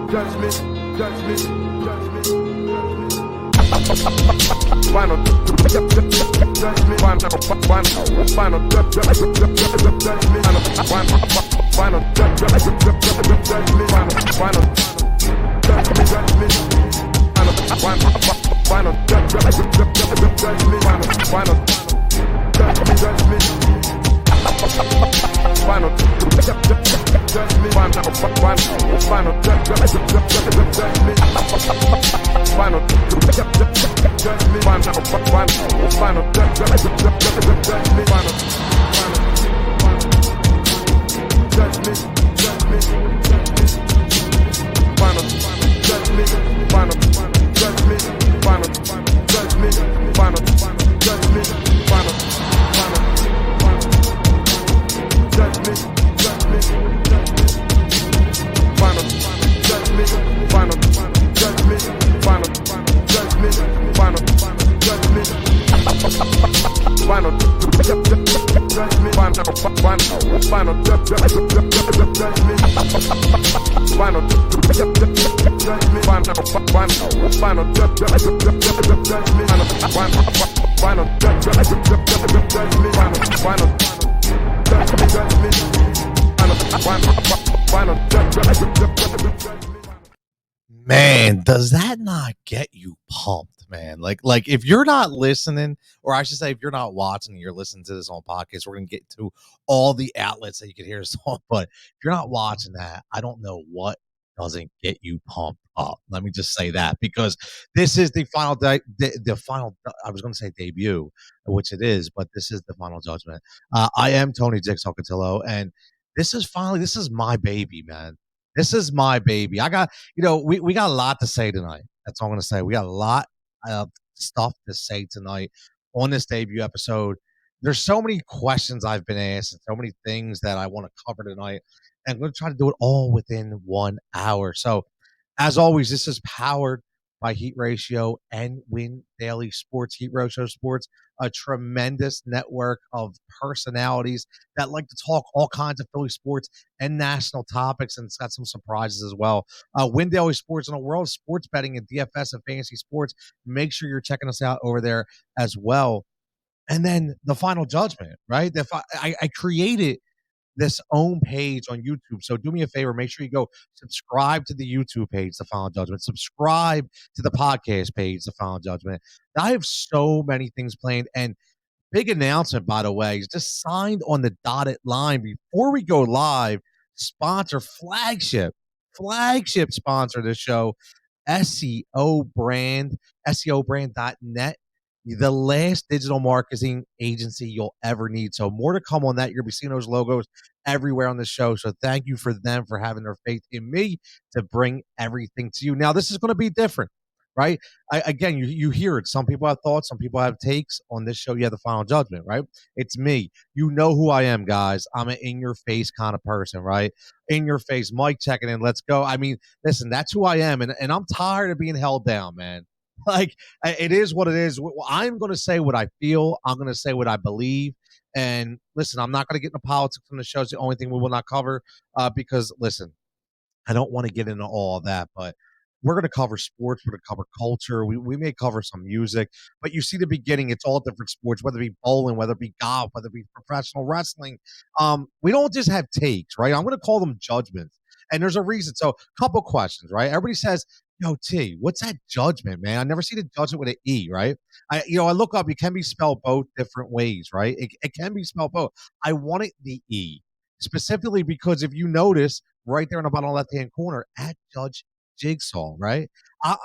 Judgment, judgment, judgment. Final judgment, final judgment, final Man, does that not get you pumped, man? Like if you're not listening, or I should say, if you're not watching, you're listening to this on podcast, we're gonna get to all the outlets that you can hear us on. But if you're not watching that, I don't know what doesn't get you pumped up. Let me just say that, because this is the final the final. I was gonna say debut, which it is, but this is the final judgment. I am Tony Jigsaw Cutillo, and this is my baby, man. This is my baby. I got, we got a lot to say tonight. That's all I'm going to say. We got a lot of stuff to say tonight on this debut episode. There's so many questions I've been asked and so many things that I want to cover tonight. And I'm going to try to do it all within 1 hour. So, as always, this is powered by Heat Ratio and Win Daily Sports, Heat Ratio Sports, a tremendous network of personalities that like to talk all kinds of Philly sports and national topics, and it's got some surprises as well. Win Daily Sports, in a world of sports betting and DFS and fantasy sports. Make sure you're checking us out over there as well. And then the final judgment, right? I created this own page on YouTube. So do me a favor, make sure you go subscribe to the YouTube page, The Final Judgment. Subscribe to the podcast page, The Final Judgment. I have so many things planned. And big announcement, by the way, just signed on the dotted line before we go live. Sponsor, flagship sponsor of the show, SEO Brand, SEObrand.net. The last digital marketing agency you'll ever need. So more to come on that. You're going to be seeing those logos everywhere on the show. So thank you for them for having their faith in me to bring everything to you. Now, this is going to be different, right? Again, you hear it. Some people have thoughts. Some people have takes. On this show, you have the final judgment, right? It's me. You know who I am, guys. I'm an in-your-face kind of person, right? In your face. Mike checking in. Let's go. I mean, listen, that's who I am. And I'm tired of being held down, man. Like, it is what it is. I'm going to say what I feel. I'm going to say what I believe. And listen, I'm not going to get into politics on the show. It's the only thing we will not cover because, listen, I don't want to get into all of that. But we're going to cover sports. We're going to cover culture. We may cover some music. But you see the beginning. It's all different sports, whether it be bowling, whether it be golf, whether it be professional wrestling. We don't just have takes, right? I'm going to call them judgments. And there's a reason. So a couple questions, right? Everybody says, yo, T, what's that judgment, man? I never seen a judgment with an E, right? I look up, it can be spelled both different ways, right? It can be spelled both. I wanted the E, specifically because if you notice right there in the bottom left-hand corner, at Judge Jigsaw, right?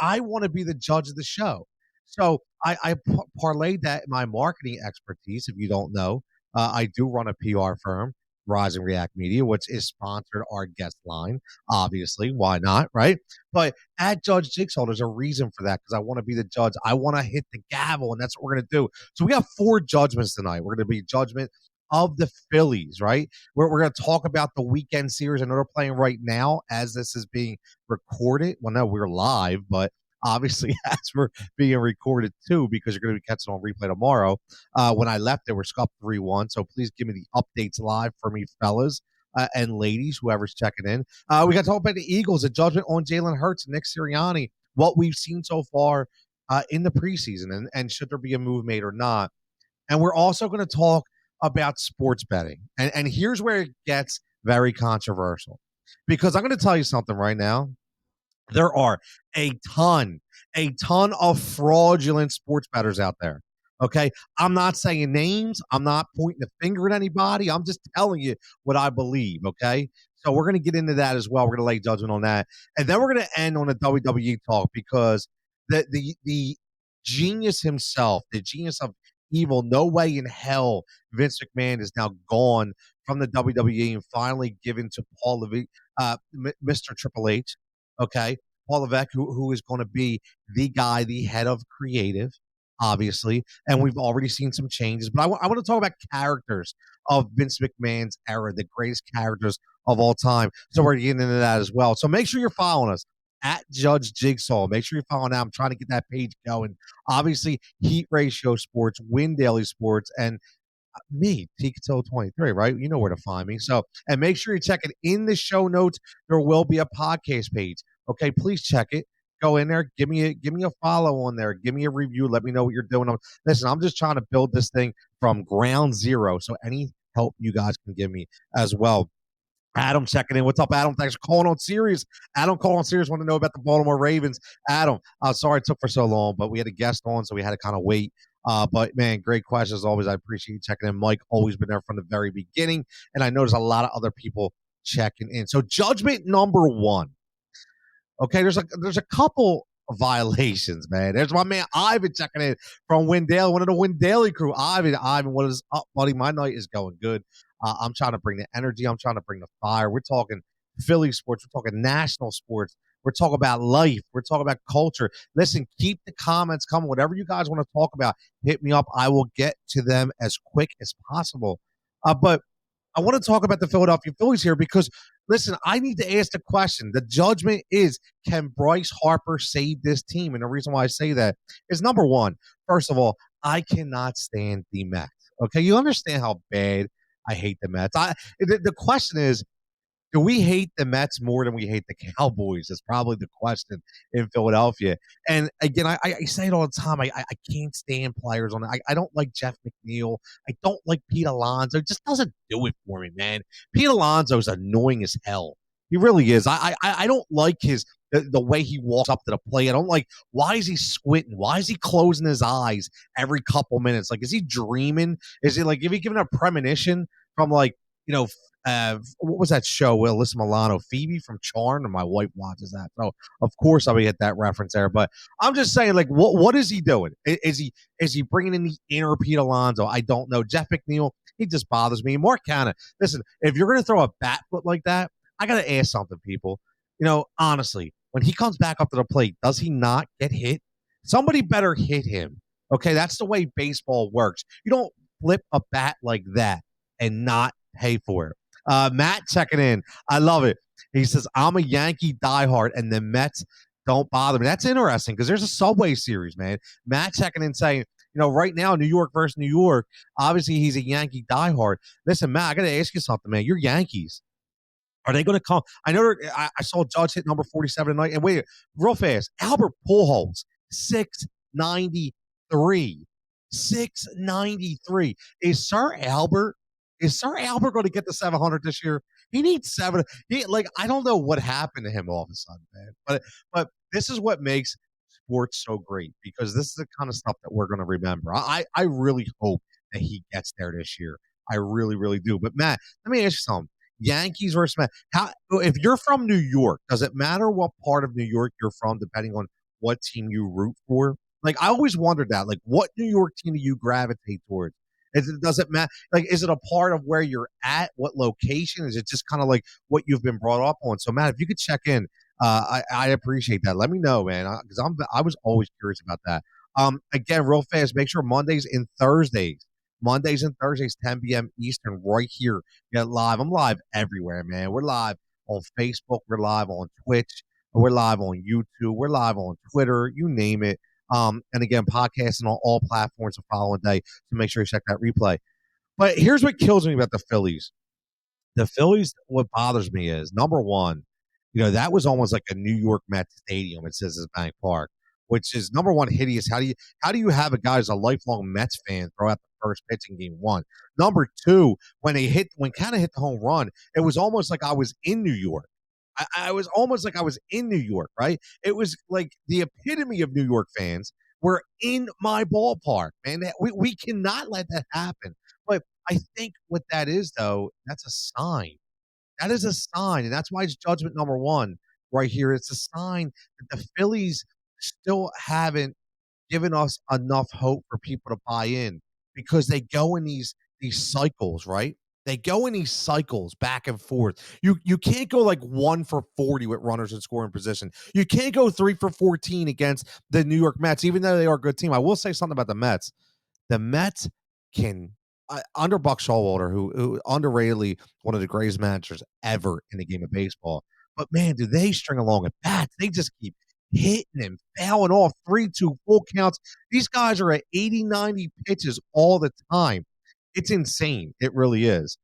I want to be the judge of the show. So I parlayed that in my marketing expertise. If you don't know, I do run a PR firm, Rise and React Media, which is sponsored our guest line. Obviously, why not, right? But at Judge Jigsaw, there's a reason for that, because I want to be the judge. I want to hit the gavel, and that's what we're going to do. So we got 4 judgments tonight. We're going to be judgment of the Phillies, right? We're going to talk about the weekend series. I know they're playing right now as this is being recorded. Well, no, we're live, but obviously as we're being recorded too, because you're going to be catching on replay tomorrow. When I left, they were up 3-1. So please give me the updates live for me, fellas. and ladies, whoever's checking in. We got to talk about the Eagles, a judgment on Jalen Hurts and Nick Sirianni, what we've seen so far in the preseason, and should there be a move made or not. And we're also going to talk about sports betting. And here's where it gets very controversial, because I'm going to tell you something right now. There are a ton of fraudulent sports bettors out there. Okay. I'm not saying names. I'm not pointing the finger at anybody. I'm just telling you what I believe. Okay. So we're going to get into that as well. We're going to lay judgment on that. And then we're going to end on a WWE talk, because the genius himself, the genius of evil, no way in hell Vince McMahon is now gone from the WWE and finally given to Paul Levesque, Mr. Triple H. Okay. Paul Levesque, who is going to be the guy, the head of creative, obviously. And we've already seen some changes. But I want to talk about characters of Vince McMahon's era, the greatest characters of all time. So we're getting into that as well. So make sure you're following us at Judge Jigsaw. Make sure you're following that. I'm trying to get that page going. Obviously, Heat Ratio Sports, Win Daily Sports, and me, Cutillo 23, right? You know where to find me. So, and make sure you check it in the show notes. There will be a podcast page. Okay, please check it. Go in there, give me a follow on there, give me a review, let me know what you're doing. Listen, I'm just trying to build this thing from ground zero. So any help you guys can give me as well. Adam checking in. What's up, Adam? Thanks for calling on Sirius. Adam calling on Sirius. Want to know about the Baltimore Ravens. Adam, sorry it took for so long, but we had a guest on, so we had to kind of wait. But, man, great questions as always. I appreciate you checking in. Mike, always been there from the very beginning. And I noticed a lot of other people checking in. So judgment number one. Okay, there's a couple of violations, man. There's my man Ivan checking in from Windale, one of the Windale crew. Ivan, what is up, buddy? My night is going good. I'm trying to bring the energy. I'm trying to bring the fire. We're talking Philly sports. We're talking national sports. We're talking about life. We're talking about culture. Listen, keep the comments coming. Whatever you guys want to talk about, hit me up. I will get to them as quick as possible. But I want to talk about the Philadelphia Phillies here because, listen, I need to ask the question. The judgment is, can Bryce Harper save this team? And the reason why I say that is, number one, first of all, I cannot stand the Mets. Okay, you understand how bad I hate the Mets. The question is, do we hate the Mets more than we hate the Cowboys? That's probably the question in Philadelphia. And again, I say it all the time. I can't stand players on it. I don't like Jeff McNeil. I don't like Pete Alonso. It just doesn't do it for me, man. Pete Alonso is annoying as hell. He really is. I don't like the way he walks up to the plate. I don't like, why is he squinting? Why is he closing his eyes every couple minutes? Like, is he dreaming? Is he like, if he given a premonition from like, you know, what was that show? Will Alyssa Milano, Phoebe from Charm, and my wife watches that. So of course I'll get that reference there. But I'm just saying, like, what is he doing? Is he bringing in the inner Pete Alonso? I don't know. Jeff McNeil, he just bothers me. Mark Canna, listen, if you're gonna throw a bat flip like that, I gotta ask something, people. You know, honestly, when he comes back up to the plate, does he not get hit? Somebody better hit him. Okay, that's the way baseball works. You don't flip a bat like that and not pay for it. Matt checking in. I love it. He says, I'm a Yankee diehard, and the Mets don't bother me. That's interesting because there's a Subway Series, man. Matt checking in saying, you know, right now, New York versus New York, obviously he's a Yankee diehard. Listen, Matt, I got to ask you something, man. You're Yankees. Are they going to come? I know I saw Judge hit number 47 tonight. And wait, real fast, Albert Pujols, 693. 693. Is Sir Albert going to get the 700 this year? He needs 7. I don't know what happened to him all of a sudden, man. But this is what makes sports so great, because this is the kind of stuff that we're going to remember. I really hope that he gets there this year. I really, really do. But Matt, let me ask you something. Yankees versus Mets. If you're from New York, does it matter what part of New York you're from, depending on what team you root for? Like, I always wondered that. Like, what New York team do you gravitate towards? Does it matter? Like, is it a part of where you're at? What location? Is it just kind of like what you've been brought up on? So, Matt, if you could check in, I appreciate that. Let me know, man, because I was always curious about that. Again, real fast, make sure Mondays and Thursdays, 10 p.m. Eastern, right here. Get live. I'm live everywhere, man. We're live on Facebook. We're live on Twitch. We're live on YouTube. We're live on Twitter. You name it. And again, podcasting on all platforms the following day. So make sure you check that replay. But here's what kills me about the Phillies. The Phillies, what bothers me is number one, that was almost like a New York Mets stadium. It says it's Bank Park, which is number one hideous. How do you have a guy who's a lifelong Mets fan throw out the first pitch in game one? Number two, when kind of hit the home run, it was almost like I was in New York. I was almost like I was in New York, right? It was like the epitome of New York fans were in my ballpark, man. We cannot let that happen. But I think what that is, though, that's a sign. That is a sign, and that's why it's judgment number one right here. It's a sign that the Phillies still haven't given us enough hope for people to buy in because they go in these cycles, right? They go in these cycles back and forth. You can't go like 1 for 40 with runners in scoring position. You can't go 3 for 14 against the New York Mets, even though they are a good team. I will say something about the Mets. The Mets can under Buck Showalter, who underratedly one of the greatest managers ever in the game of baseball. But man, do they string along at bats? They just keep hitting and fouling off 3-2 full counts. These guys are at 80, 90 pitches all the time. It's insane. It really is.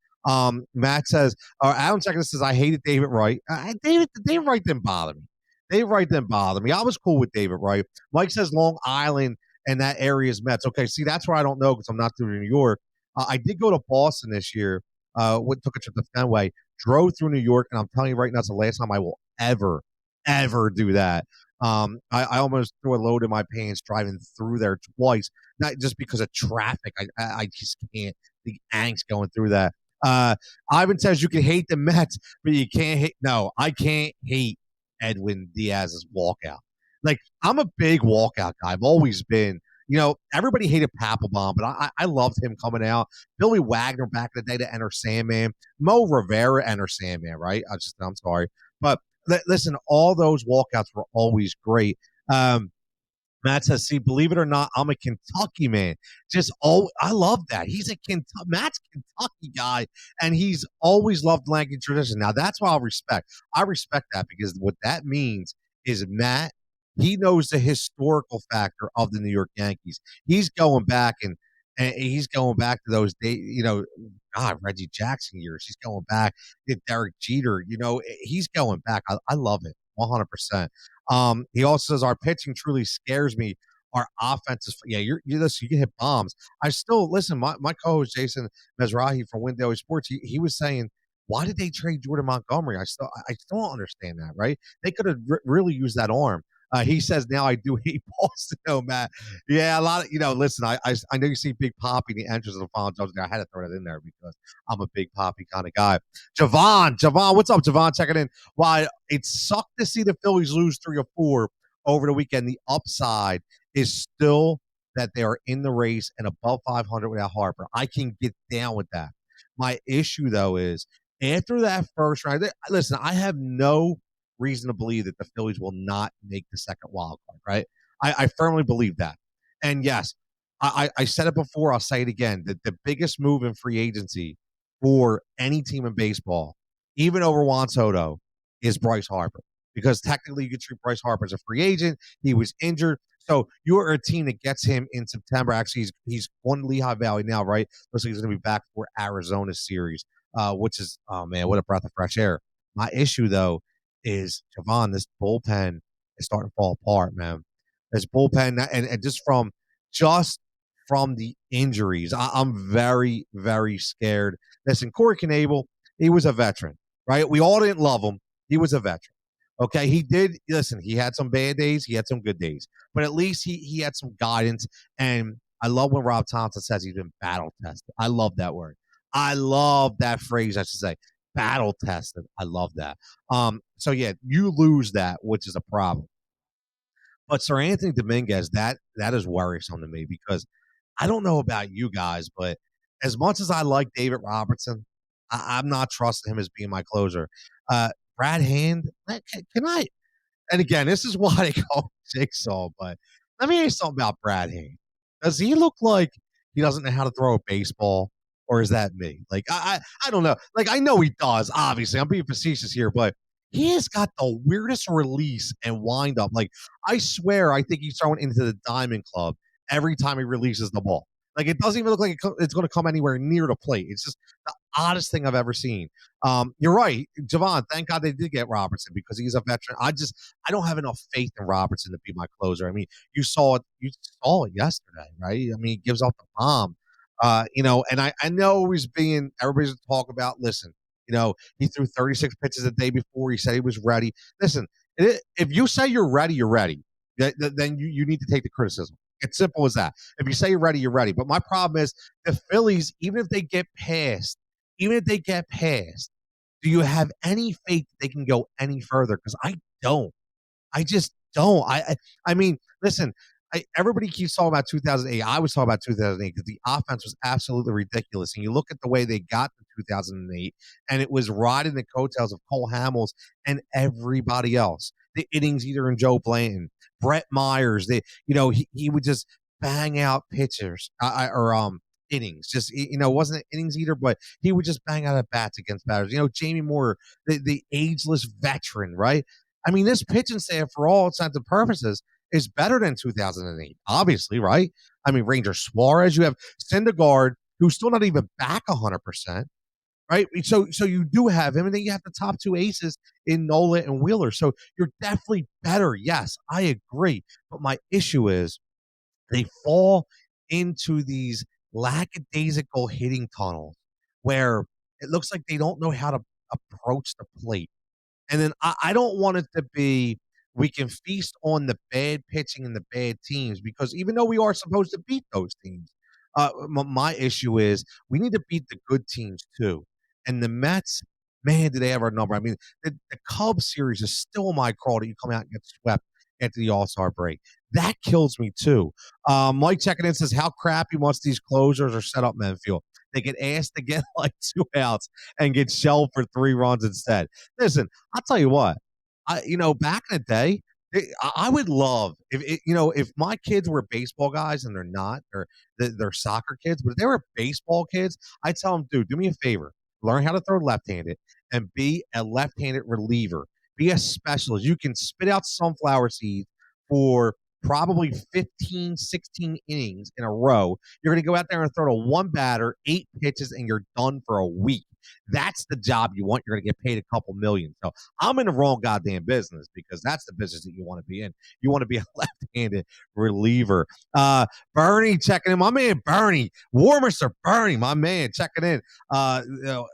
Matt says, Adam Second says, I hated David Wright. David Wright didn't bother me. David Wright didn't bother me. I was cool with David Wright. Mike says Long Island and that area is Mets. Okay, see, that's where I don't know because I'm not through New York. I did go to Boston this year. Took a trip to Fenway, drove through New York, and I'm telling you right now, it's the last time I will ever do that. I almost threw a load in my pants driving through there twice, not just because of traffic. I just can't. The angst going through that. Ivan says you can hate the Mets, but you can't hate. No, I can't hate Edwin Diaz's walkout. Like, I'm a big walkout guy. I've always been. Everybody hated Papelbon, but I loved him coming out. Billy Wagner back in the day to enter Sandman. Mo Rivera enter Sandman, right? I'm sorry. But listen, all those walkouts were always great. Matt says, see, believe it or not, I'm a Kentucky man. I love that. Matt's Kentucky guy, and he's always loved Yankee tradition. Now, that's what I respect that because what that means is Matt, he knows the historical factor of the New York Yankees. He's going back and he's going back to those days, God, Reggie Jackson years. He's going back to Derek Jeter. He's going back. I love it 100%. He also says our pitching truly scares me. Our offense is listen, you can hit bombs. I still listen. My co-host Jason Mezrahi from Win Daily Sports, he was saying, why did they trade Jordan Montgomery? I still don't understand that. Right? They could have really used that arm. He says now I do hate Boston, though, Matt. Yeah, a lot of Listen, I know you see Big Poppy in the entrance of the final judgment. I had to throw that in there because I'm a Big Poppy kind of guy. Javon, what's up, Javon? Checking in. While it sucked to see the Phillies lose 3 or 4 over the weekend, the upside is still that they are in the race and above 500 without Harper. I can get down with that. My issue, though, is after that first round. Listen, I have no reason to believe that the Phillies will not make the second wild card, right? I firmly believe that. And yes, I said it before, I'll say it again. The biggest move in free agency for any team in baseball, even over Juan Soto, is Bryce Harper. Because technically you could treat Bryce Harper as a free agent. He was injured. So you're a team that gets him in September. Actually, he's on Lehigh Valley now, right? Looks like he's going to be back for Arizona series, which is, oh man, what a breath of fresh air. My issue, though, is Javon, this bullpen is starting to fall apart, man. This bullpen, and just from the injuries, I'm very, very scared. Listen, Corey Knebel, he was a veteran, right? We all didn't love him. He was a veteran. Okay, he did. Listen, he had some bad days. He had some good days, but at least he had some guidance. And I love when Rob Thompson says he's been battle tested. I love that word. I love that phrase. I should say battle tested. I love that. So yeah, you lose that, which is a problem. But Sir Anthony Dominguez, that is worrisome to me because I don't know about you guys, but as much as I like David Robertson, I'm not trusting him as being my closer. Brad Hand, can I? And again, this is why they call him Jigsaw. But let me ask you something about Brad Hand. Does he look like he doesn't know how to throw a baseball, or is that me? Like I don't know. Like I know he does. Obviously, I'm being facetious here, but he has got the weirdest release and wind up. Like I swear, I think he's throwing into the Diamond Club every time he releases the ball. Like it doesn't even look like it's going to come anywhere near the plate. It's just oddest thing I've ever seen. You're right, Javon. Thank God they did get Robertson because he's a veteran. I don't have enough faith in Robertson to be my closer. I mean, you saw it yesterday, right? I mean, he gives up the bomb. And I know everybody's talking about. Listen, he threw 36 pitches the day before. He said he was ready. Listen, if you say you're ready, you're ready. Then you need to take the criticism. It's simple as that. If you say you're ready, you're ready. But my problem is the Phillies, even if they get past, do you have any faith that they can go any further? Because I don't. I just don't. I mean, listen. Everybody keeps talking about 2008. I was talking about 2008 because the offense was absolutely ridiculous. And you look at the way they got to 2008, and it was riding the coattails of Cole Hamels and everybody else. The innings eater and Joe Blanton, Brett Myers. He would just bang out pitchers or innings. Just wasn't an innings eater, but he would just bang out at bats against batters. Jamie Moore, the ageless veteran, right? I mean, this pitching staff, for all intents and purposes, is better than 2008, obviously, right? I mean, Ranger Suarez, you have Syndergaard, who's still not even back 100%, right? So you do have him, and then you have the top two aces in Nola and Wheeler. So you're definitely better. Yes, I agree. But my issue is they fall into these lackadaisical hitting tunnels where it looks like they don't know how to approach the plate. And then I don't want it to be we can feast on the bad pitching and the bad teams because even though we are supposed to beat those teams, my issue is we need to beat the good teams too. And the Mets, man, do they have our number? I mean, the Cubs series is still my crawl that you come out and get swept after the All-Star break. That kills me too. Mike checking in says how crappy once these closers are set up, Menfield. They get asked to get like 2 outs and get shelled for 3 runs instead. Listen, I'll tell you what. Back in the day, I would love if my kids were baseball guys and they're not, or they're soccer kids, but if they were baseball kids, I'd tell them, dude, do me a favor, learn how to throw left-handed and be a left-handed reliever. Be a specialist. You can spit out sunflower seeds for probably 15, 16 innings in a row. You're going to go out there and throw to one batter, 8 pitches, and you're done for a week. That's the job you want. You're going to get paid a couple million. So I'm in the wrong goddamn business because that's the business that you want to be in. You want to be a left-handed reliever. Bernie checking in. My man Bernie, Warmister Bernie, my man checking in.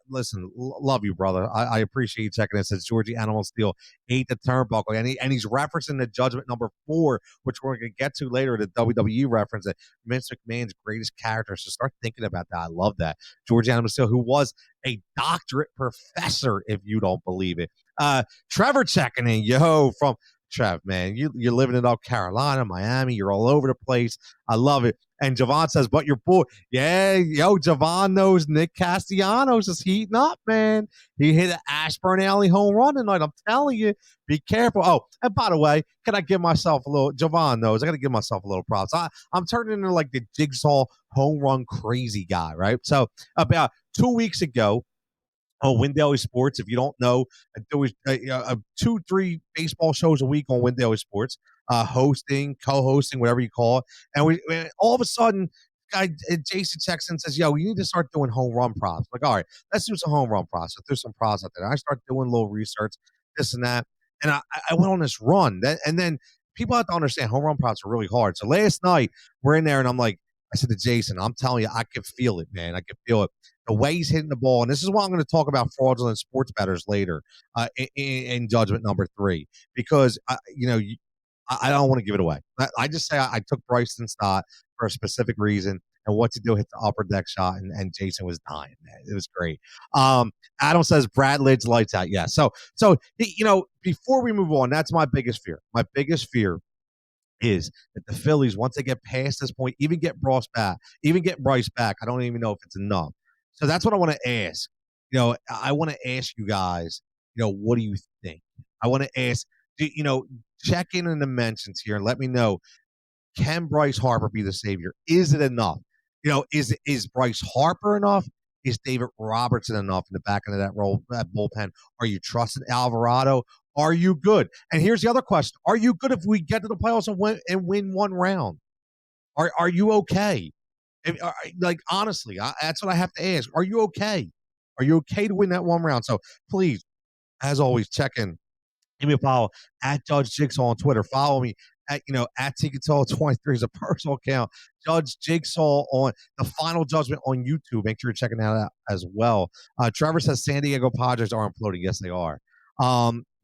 Listen, love you, brother. I appreciate you checking in. Says Georgie Animal Steel ate the turnbuckle, and he's referencing the Judgment number 4, which we're going to get to later. The WWE reference that Vince McMahon's greatest character. So start thinking about that. I love that. Georgie Animal Steel, who was a doctorate professor, if you don't believe it. Trevor checking in, from Trev, man. You're living in North Carolina, Miami. You're all over the place. I love it. And Javon says, but your boy, Javon knows Nick Castellanos is heating up, man. He hit an Ashburn Alley home run tonight. I'm telling you, be careful. Oh, and by the way, can I give myself a little, Javon knows, I got to give myself a little props. I'm turning into like the Jigsaw home run crazy guy, right? So about 2 weeks ago, Win Daily Sports. If you don't know, there was 2-3 baseball shows a week on Win Daily Sports, hosting, co-hosting, whatever you call it. And all of a sudden, guy Jason checks in and says, "Yo, we need to start doing home run props." Like, all right, let's do some home run props. Let's do some props out there. And I start doing a little research, this and that, and I went on this run. And then people have to understand home run props are really hard. So last night we're in there, and I'm like, I said to Jason, I'm telling you, I can feel it, man. I can feel it. The way he's hitting the ball, and this is why I'm going to talk about fraudulent sports bettors later in Judgment number 3, because I don't want to give it away. I just say I took Bryson Stott for a specific reason, and what to do hit the upper deck shot, and Jason was dying, man. It was great. Adam says Brad Lidge lights out. Yeah. So before we move on, that's my biggest fear. My biggest fear is that the Phillies, once they get past this point, even get Bryce back, I don't even know if it's enough. So that's what I want to ask. I want to ask you guys, what do you think? I want to ask, check in the mentions here and let me know, can Bryce Harper be the savior? Is it enough? Is Bryce Harper enough? Is David Robertson enough in the back end of that bullpen? Are you trusting Alvarado? Are you good? And here's the other question. Are you good if we get to the playoffs and win one round? Are you okay? Honestly, that's what I have to ask. Are you okay? Are you okay to win that one round? So please, as always, check in. Give me a follow at Judge Jigsaw on Twitter. Follow me at at Cutillo23 is a personal account. Judge Jigsaw on the Final Judgment on YouTube. Make sure you're checking that out as well. Trevor says San Diego Padres are imploding. Yes, they are.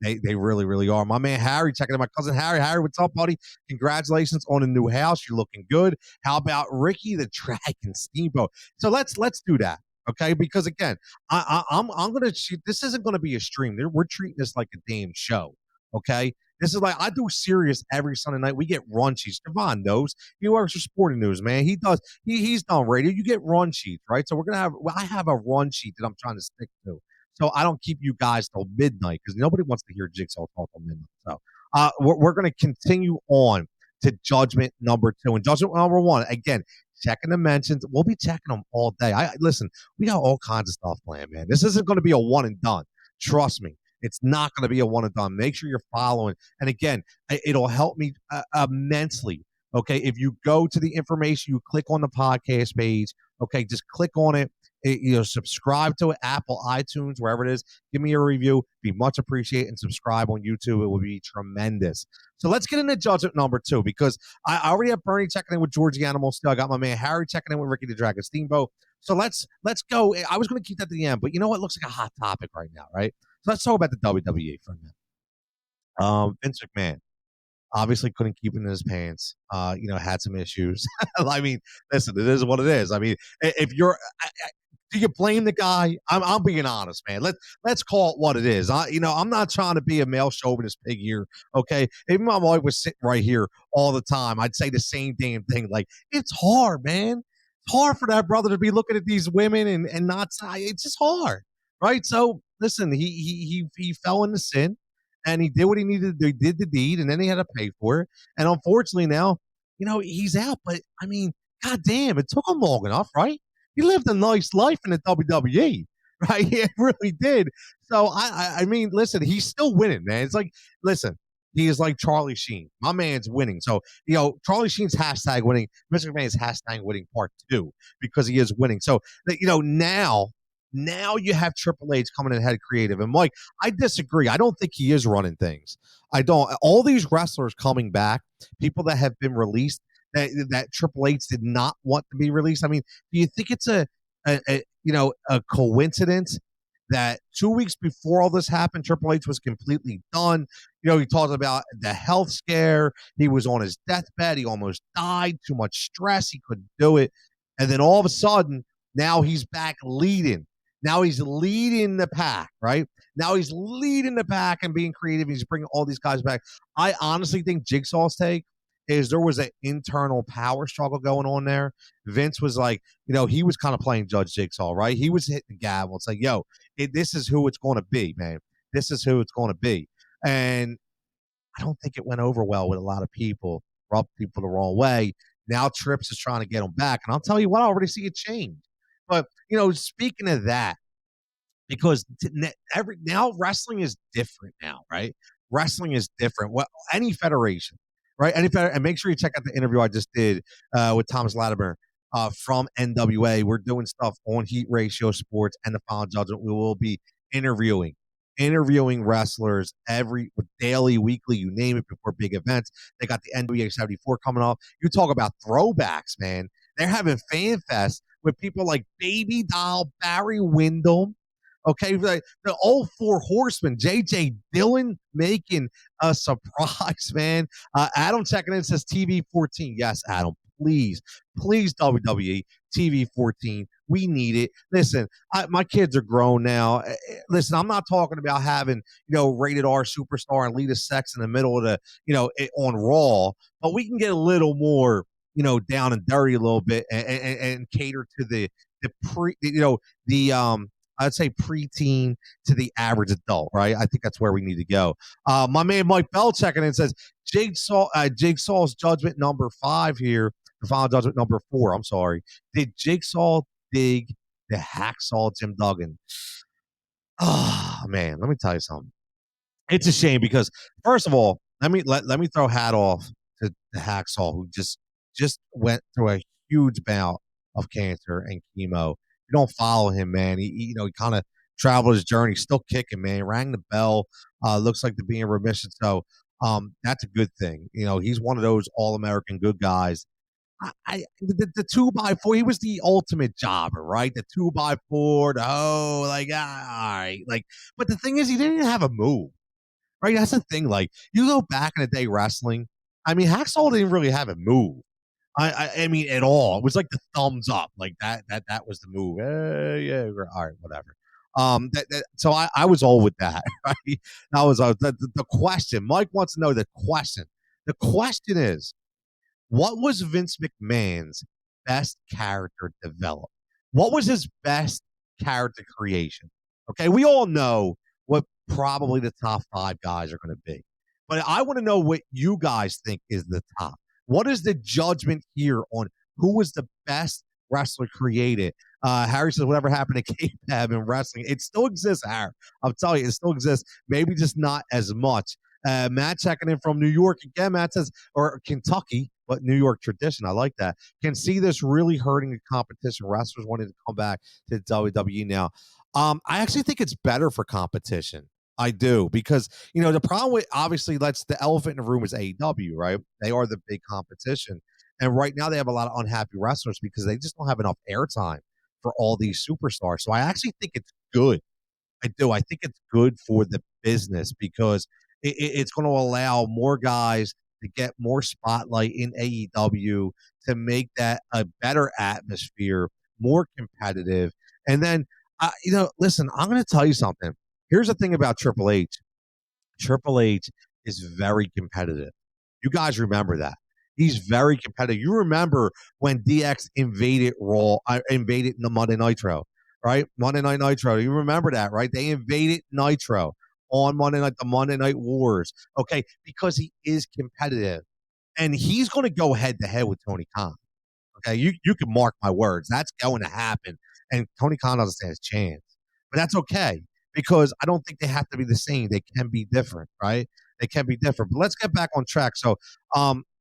They really, really are. My man Harry checking in. My cousin Harry. Harry, what's up, buddy? Congratulations on a new house. You're looking good. How about Ricky the Dragon Steamboat? So let's do that. Okay, because again, I'm gonna shoot. This isn't gonna be a stream. We're treating this like a damn show. Okay, this is like I do serious every Sunday night. We get run sheets. Devon knows he works for Sporting News, man. He does. He's done radio. You get run sheets, right? So we're gonna have. I have a run sheet that I'm trying to stick to. So I don't keep you guys till midnight because nobody wants to hear Jigsaw talk till midnight. So we're gonna continue on to Judgment number 2 and Judgment number 1 again. Checking the mentions. We'll be checking them all day. Listen, we got all kinds of stuff planned, man. This isn't going to be a one and done. Trust me. It's not going to be a one and done. Make sure you're following. And again, it'll help me immensely. Okay. If you go to the information, you click on the podcast page. Okay. Just click on it. Subscribe to it, Apple, iTunes, wherever it is. Give me a review. Be much appreciated. And subscribe on YouTube. It would be tremendous. So let's get into Judgment number 2 because I already have Bernie checking in with George the Animal still. I got my man Harry checking in with Ricky the Dragon Steamboat. So let's go. I was going to keep that to the end, but you know what? Looks like a hot topic right now, right? So let's talk about the WWE for a minute. Vince McMahon obviously couldn't keep it in his pants. Had some issues. I mean, listen, it is what it is. I mean, if you're do you blame the guy? I'm being honest, man. Let's call it what it is. I'm not trying to be a male chauvinist pig here. Okay, if my wife was sitting right here all the time, I'd say the same damn thing. Like it's hard, man. It's hard for that brother to be looking at these women and not. It's just hard, right? So listen, he fell into sin, and he did what he needed to do. He did the deed, and then he had to pay for it. And unfortunately, now he's out. But I mean, goddamn, it took him long enough, right? He lived a nice life in the WWE, right? He really did. So I mean, listen, he's still winning, man. It's like, listen, he is like Charlie Sheen. My man's winning. So Charlie Sheen's hashtag winning. Mr. McMahon's hashtag winning part 2 because he is winning. So now you have Triple H coming in head creative. And Mike, I disagree. I don't think he is running things. I don't. All these wrestlers coming back, people that have been released, that Triple H did not want to be released. I mean, do you think it's a coincidence that 2 weeks before all this happened, Triple H was completely done? He talked about the health scare. He was on his deathbed. He almost died. Too much stress. He couldn't do it. And then all of a sudden, now he's back leading. Now he's leading the pack, right? Now he's leading the pack and being creative. He's bringing all these guys back. I honestly think Jigsaw's take is there was an internal power struggle going on there. Vince was like, he was kind of playing Judge Jigsaw, right? He was hitting the gavel. It's like, this is who it's going to be, man. This is who it's going to be. And I don't think it went over well with a lot of people, rubbed people the wrong way. Now Trips is trying to get him back. And I'll tell you what, I already see it change. But, speaking of that, because now wrestling is different now, right? Wrestling is different. Well, any federation, right? And make sure you check out the interview I just did with Thomas Latimer from NWA. We're doing stuff on Heat Ratio Sports and the Final Judgment. We will be interviewing wrestlers daily, weekly, you name it, before big events. They got the NWA 74 coming up. You talk about throwbacks, man. They're having Fan Fest with people like Baby Doll, Barry Windham. Okay, the old Four Horsemen, J.J. Dillon making a surprise, man. Adam checking in says TV 14. Yes, Adam, please, WWE TV 14. We need it. Listen, my kids are grown now. Listen, I'm not talking about having rated R superstar and Lita Sex in the middle of the on Raw, but we can get a little more down and dirty a little bit and cater to the I'd say preteen to the average adult, right? I think that's where we need to go. My man Mike Bell checking in says Jigsaw's Judgment number 5 here, the Final Judgment number 4. I'm sorry. Did Jigsaw dig the hacksaw Jim Duggan? Oh man, let me tell you something. It's a shame because first of all, let me throw hat off to the hacksaw who just went through a huge bout of cancer and chemo. you don't follow him, man, he kind of traveled his journey, still kicking, man. He rang the bell. Looks like to be in remission. So that's a good thing. He's one of those all-American good guys. The 2x4, he was the ultimate jobber, right? The 2x4, all right. But the thing is, he didn't even have a move, right? That's the thing. Like, you go back in the day wrestling, I mean, Hacksaw didn't really have a move. I mean, at all. It was like the thumbs up, like that was the move. Yeah, all right, whatever. So I was all with that, right? That was the question. Mike wants to know the question. The question is, what was Vince McMahon's best character developed? What was his best character creation? Okay, we all know what probably the top 5 guys are going to be. But I want to know what you guys think is the top. What is the judgment here on who was the best wrestler created? Harry says, whatever happened to K-Pab in wrestling, it still exists, Harry. I'm telling you, it still exists. Maybe just not as much. Matt checking in from New York again. Matt says, or Kentucky, but New York tradition. I like that. Can see this really hurting the competition. Wrestlers wanting to come back to WWE now. I actually think it's better for competition. I do, because the problem with, obviously, the elephant in the room is AEW, right? They are the big competition, and right now they have a lot of unhappy wrestlers because they just don't have enough airtime for all these superstars. So I actually think it's good. I do. I think it's good for the business because it's going to allow more guys to get more spotlight in AEW, to make that a better atmosphere, more competitive. And then, listen, I'm going to tell you something. Here's the thing about Triple H. Triple H is very competitive. You guys remember that. He's very competitive. You remember when DX invaded Raw, invaded the Monday Nitro, right? Monday Night Nitro. You remember that, right? They invaded Nitro on Monday Night, the Monday Night Wars, okay? Because he is competitive. And he's going to go head to head with Tony Khan. Okay, you can mark my words. That's going to happen. And Tony Khan doesn't stand a chance. But that's okay, because I don't think they have to be the same. They can be different, right? They can be different. But let's get back on track. So,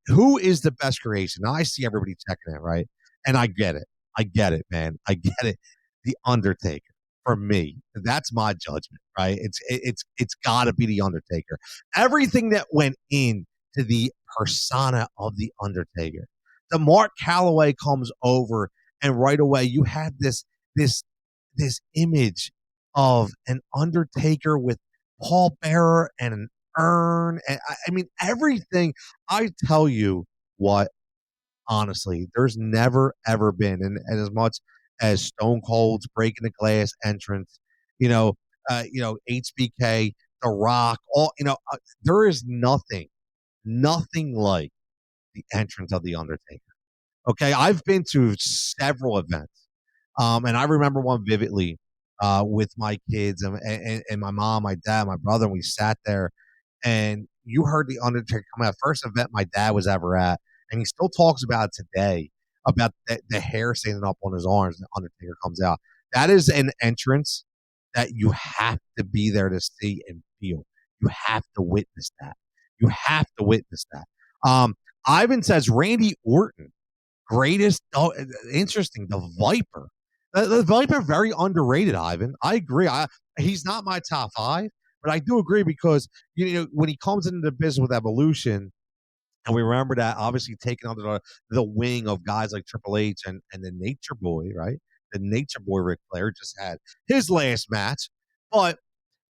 who is the best creation? Now, I see everybody checking in, right? And I get it. I get it, man. I get it. The Undertaker, for me. That's my judgment, right? It's got to be the Undertaker. Everything that went in to the persona of the Undertaker. The Mark Calloway comes over, and right away you had this image of an Undertaker with Paul Bearer and an urn, and I mean everything. I tell you what, honestly, there's never ever been, and as much as Stone Cold's breaking the glass entrance, HBK, The Rock, all there is nothing like the entrance of the Undertaker. Okay, I've been to several events, and I remember one vividly with my kids and my mom, my dad, my brother. And we sat there, and you heard the Undertaker come out. First event my dad was ever at, and he still talks about it today, about the hair standing up on his arms. The Undertaker comes out. That is an entrance that you have to be there to see and feel. You have to witness that. You have to witness that. Ivan says Randy Orton, greatest. Oh, interesting. The Viper. The Viper, very underrated, Ivan. I agree. He's not my top 5, but I do agree because when he comes into the business with Evolution, and we remember that obviously taking under the wing of guys like Triple H and the Nature Boy, right? The Nature Boy Ric Flair just had his last match, but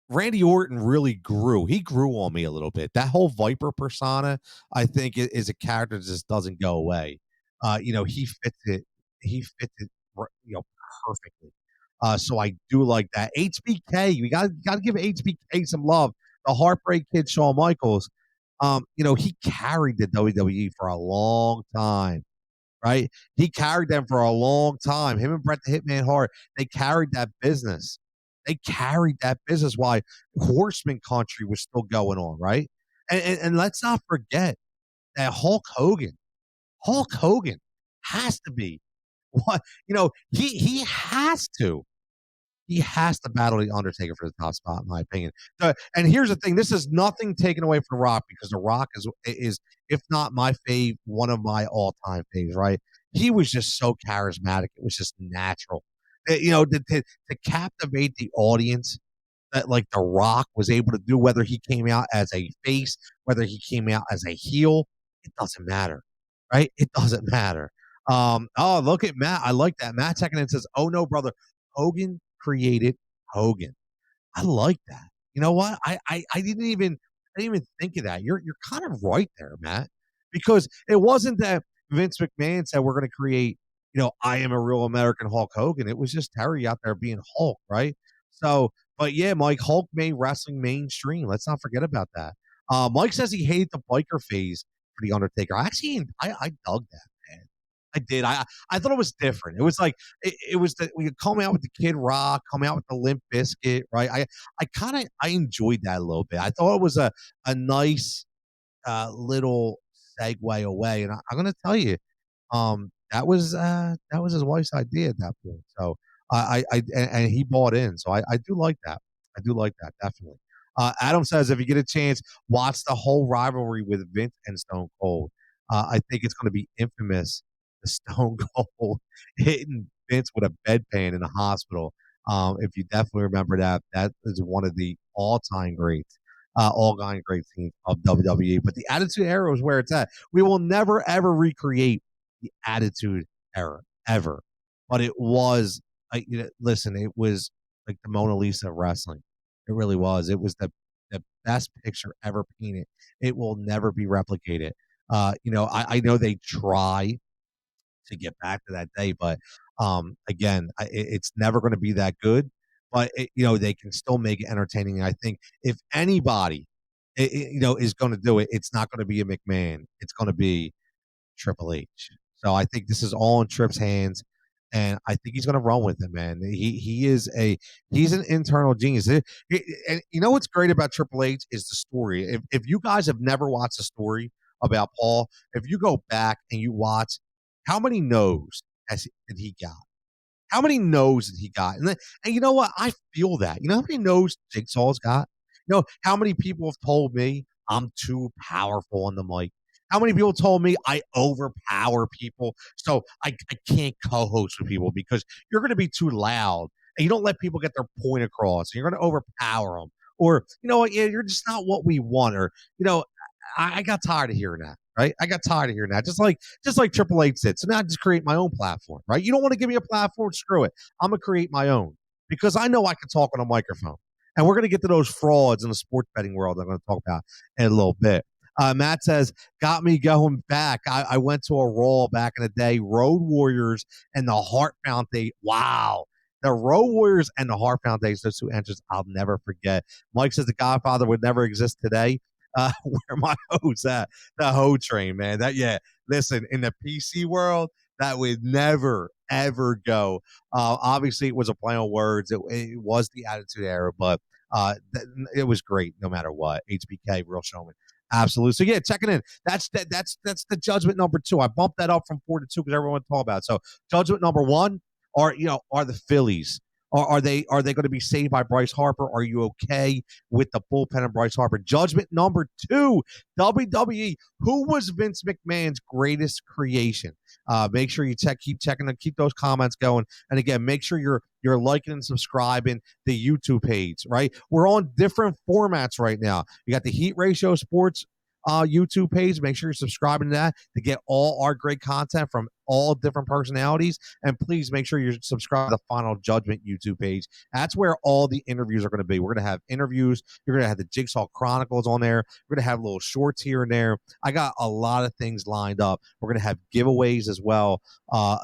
Randy Orton really grew. He grew on me a little bit. That whole Viper persona, I think, is a character that just doesn't go away. He fits it. He fits it, perfectly. So I do like that. HBK, we got to give HBK some love. The Heartbreak Kid, Shawn Michaels. He carried the WWE for a long time, right? He carried them for a long time. Him and Bret the Hitman Hart, they carried that business. They carried that business while Horseman Country was still going on, right? And let's not forget that Hulk Hogan has to be what he has to. He has to battle the Undertaker for the top spot, in my opinion. And here's the thing: this is nothing taken away from The Rock, because The Rock is if not my fave, one of my all-time faves. Right? He was just so charismatic; it was just natural. To captivate the audience that like The Rock was able to do, whether he came out as a face, whether he came out as a heel, it doesn't matter, right? It doesn't matter. Oh, look at Matt. I like that. Matt checking in says, "Oh no, brother, Hogan created Hogan." I like that. You know what? I didn't even think of that. You're kind of right there, Matt, because it wasn't that Vince McMahon said we're going to create, I am a real American Hulk Hogan. It was just Terry out there being Hulk, right? So, but yeah, Mike, Hulk made wrestling mainstream. Let's not forget about that. Mike says he hated the biker phase for the Undertaker. I dug that, man. I did. I thought it was different. It was like it was that we could come out with the Kid Rock, come out with the Limp Biscuit, right? I enjoyed that a little bit. I thought it was a nice little segue away, and I'm gonna tell you, that was his wife's idea at that point. So and he bought in. So I do like that. I do like that definitely. Adam says if you get a chance, watch the whole rivalry with Vince and Stone Cold. I think it's going to be infamous. The Stone Cold hitting Vince with a bedpan in the hospital. If you definitely remember that, that is one of the all-time greats, all-time great scenes of WWE. But the Attitude Era is where it's at. We will never ever recreate the Attitude Era ever. But it was, listen, it was like the Mona Lisa of wrestling. It really was. It was the best picture ever painted. It will never be replicated. I know they try to get back to that day, but again, it's never going to be that good. But they can still make it entertaining. And I think if anybody, is going to do it, it's not going to be a McMahon. It's going to be Triple H. So I think this is all in Tripp's hands, and I think he's going to run with it, man. He's an internal genius. And you know what's great about Triple H is the story. If you guys have never watched a story about Paul, if you go back and you watch how many no's did he got? How many no's did he got? And you know what? I feel that. You know how many no's Jigsaw's got? How many people have told me I'm too powerful on the mic? How many people told me I overpower people? So I can't co-host with people because you're going to be too loud and you don't let people get their point across. And you're going to overpower them. Or, what? Yeah, you're just not what we want. Or, I got tired of hearing that. Right, I got tired of hearing that. Just like Triple H said. So now I just create my own platform. Right, you don't want to give me a platform? Screw it. I'm gonna create my own because I know I can talk on a microphone. And we're gonna get to those frauds in the sports betting world. I'm gonna talk about in a little bit. Matt says, got me going back. I went to a Raw back in the day. Road Warriors and the Heart Foundation. Wow. The Road Warriors and the Heart Foundation, those two entries I'll never forget. Mike says the Godfather would never exist today. Where my hoes at? The hoe train, man. Listen, in the PC world, that would never ever go. Obviously, it was a play on words. It was the Attitude Era, but it was great no matter what. HBK, real showman. Absolutely. So yeah, checking in. That's the Judgment number 2. I bumped that up from 4 to 2 because everyone talked about it. So Judgment number 1 are the Phillies. Are they going to be saved by Bryce Harper? Are you okay with the bullpen of Bryce Harper? Judgment number 2, WWE. Who was Vince McMahon's greatest creation? Make sure you keep checking and keep those comments going. And again, make sure you're liking and subscribing the YouTube page. Right, we're on different formats right now. You got the Heat Ratio Sports YouTube page. Make sure you're subscribing to that to get all our great content from all different personalities. And please make sure you're subscribed to the Final Judgment YouTube page. That's where all the interviews are going to be. We're going to have interviews. You're going to have the Jigsaw Chronicles on there. We're going to have little shorts here and there. I got a lot of things lined up. We're going to have giveaways as well.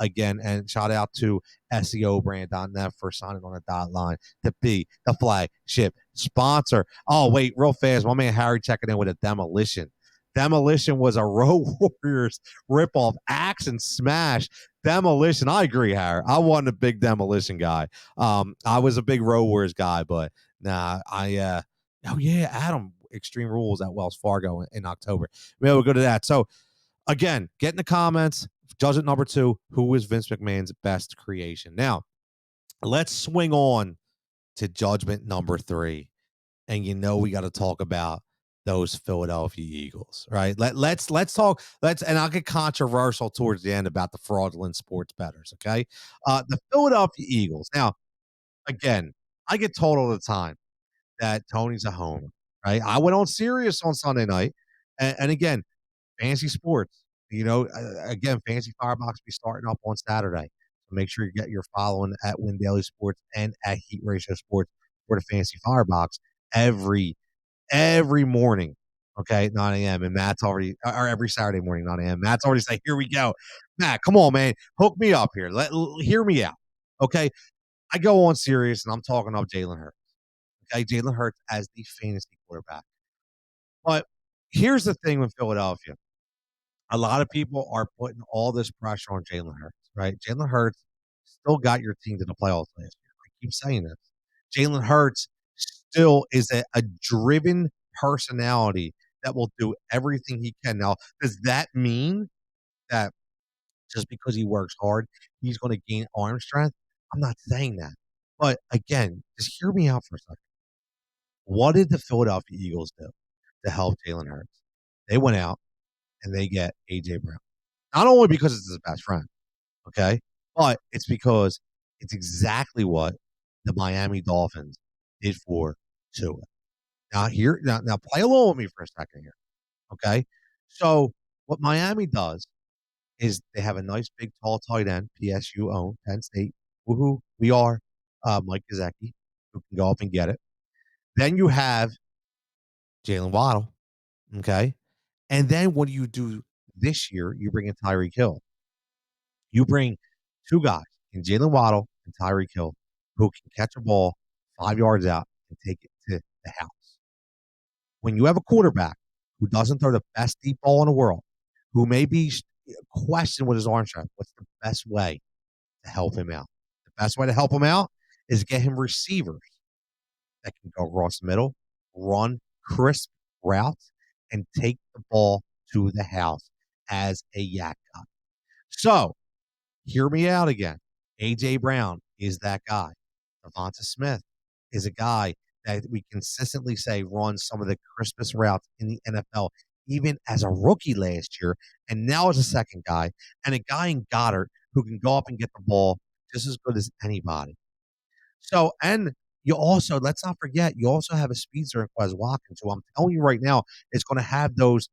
Again, and shout out to SEObrand.net for signing on the dot line to be the flagship sponsor. Oh, wait, real fast. My man Harry checking in with a demolition. Demolition was a Road Warriors ripoff. Axe and Smash. Demolition. I agree, Harry. I wasn't a big Demolition guy. I was a big Road Warriors guy, but nah, oh yeah, Adam Extreme Rules at Wells Fargo in October. Maybe we'll go to that. So again, get in the comments. Judgment number 2, who was Vince McMahon's best creation? Now, let's swing on to Judgment number 3. And we got to talk about those Philadelphia Eagles, right? Let's talk. And I'll get controversial towards the end about the fraudulent sports bettors. Okay, the Philadelphia Eagles. Now, again, I get told all the time that Tony's a homer, right? I went on Sirius on Sunday night, and again, fantasy sports. Again, Fantasy Firebox be starting up on Saturday. So make sure you're following at Win Daily Sports and at Heat Ratio Sports for the Fantasy Firebox every morning, okay, at 9 a.m. And Matt's already, or every Saturday morning, 9 a.m. Matt's already saying, here we go. Matt, come on, man. Hook me up here. Hear me out, okay? I go on Sirius, and I'm talking up Jalen Hurts, okay? Jalen Hurts as the fantasy quarterback. But here's the thing with Philadelphia. A lot of people are putting all this pressure on Jalen Hurts, right? Jalen Hurts still got your team to the playoffs last year. I keep saying this. Jalen Hurts still is a driven personality that will do everything he can. Now, does that mean that just because he works hard, he's going to gain arm strength? I'm not saying that. But again, just hear me out for a second. What did the Philadelphia Eagles do to help Jalen Hurts? They went out and they get A.J. Brown. Not only because it's his best friend, okay, but it's because it's exactly what the Miami Dolphins did for Tua. Now play along with me for a second here, okay? So what Miami does is they have a nice big tall tight end, PSU owned, Penn State. Woohoo! We are Mike Gesicki, who can go up and get it. Then you have Jalen Waddle, okay, and then what do you do this year? You bring in Tyreek Hill. You bring two guys in Jalen Waddle and Tyreek Hill who can catch a ball 5 yards out and take it to the house. When you have a quarterback who doesn't throw the best deep ball in the world, who may be questioned with his arm strength, what's the best way to help him out? The best way to help him out is get him receivers that can go across the middle, run crisp routes, and take the ball to the house as a yak guy. So, hear me out again. A.J. Brown is that guy. Devonta Smith is a guy that we consistently say runs some of the crispest routes in the NFL, even as a rookie last year, and now as a second guy, and a guy in Goddard who can go up and get the ball just as good as anybody. So, and you also, let's not forget, you also have a speedster in Quez Watkins, who I'm telling you right now is going to have those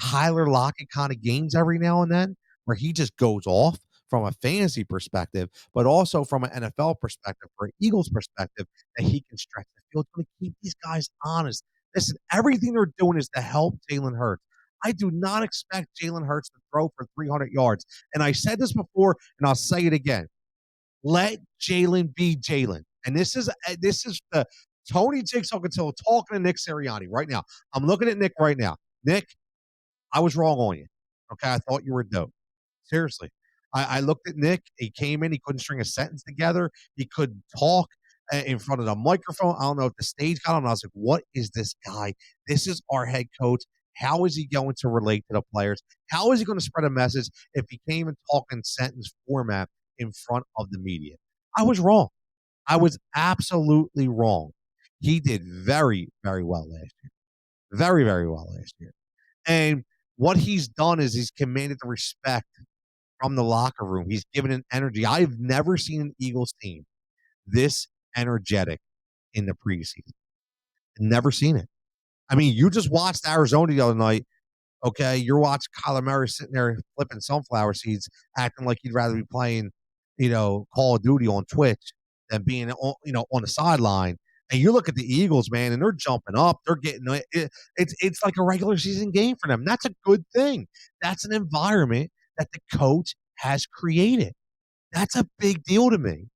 Tyler Lockett kind of games every now and then where he just goes off from a fantasy perspective, but also from an NFL perspective, for an Eagles perspective, that he can stretch the field. It's going to keep these guys honest. Listen, everything they're doing is to help Jalen Hurts. I do not expect Jalen Hurts to throw for 300 yards. And I said this before, and I'll say it again. Let Jalen be Jalen. And this is the Tony Jigsaw Cutillo talking to Nick Sirianni right now. I'm looking at Nick right now. Nick, I was wrong on you. Okay, I thought you were dope. Seriously. I looked at Nick. He came in. He couldn't string a sentence together. He couldn't talk in front of the microphone. I don't know if the stage got him. I was like, what is this guy? This is our head coach. How is he going to relate to the players? How is he going to spread a message if he came and talked in sentence format in front of the media? I was wrong. I was absolutely wrong. He did very, very well last year. Very, very well last year. And what he's done is he's commanded the respect from the locker room. He's given an energy. I've never seen an Eagles team this energetic in the preseason. Never seen it. I mean, you just watched Arizona the other night. Okay, you're watching Kyler Murray sitting there flipping sunflower seeds, acting like he'd rather be playing, Call of Duty on Twitch than being, on the sideline. And you look at the Eagles, man, and they're jumping up. They're getting it's like a regular season game for them. That's a good thing. That's an environment that the coach has created. That's a big deal to me.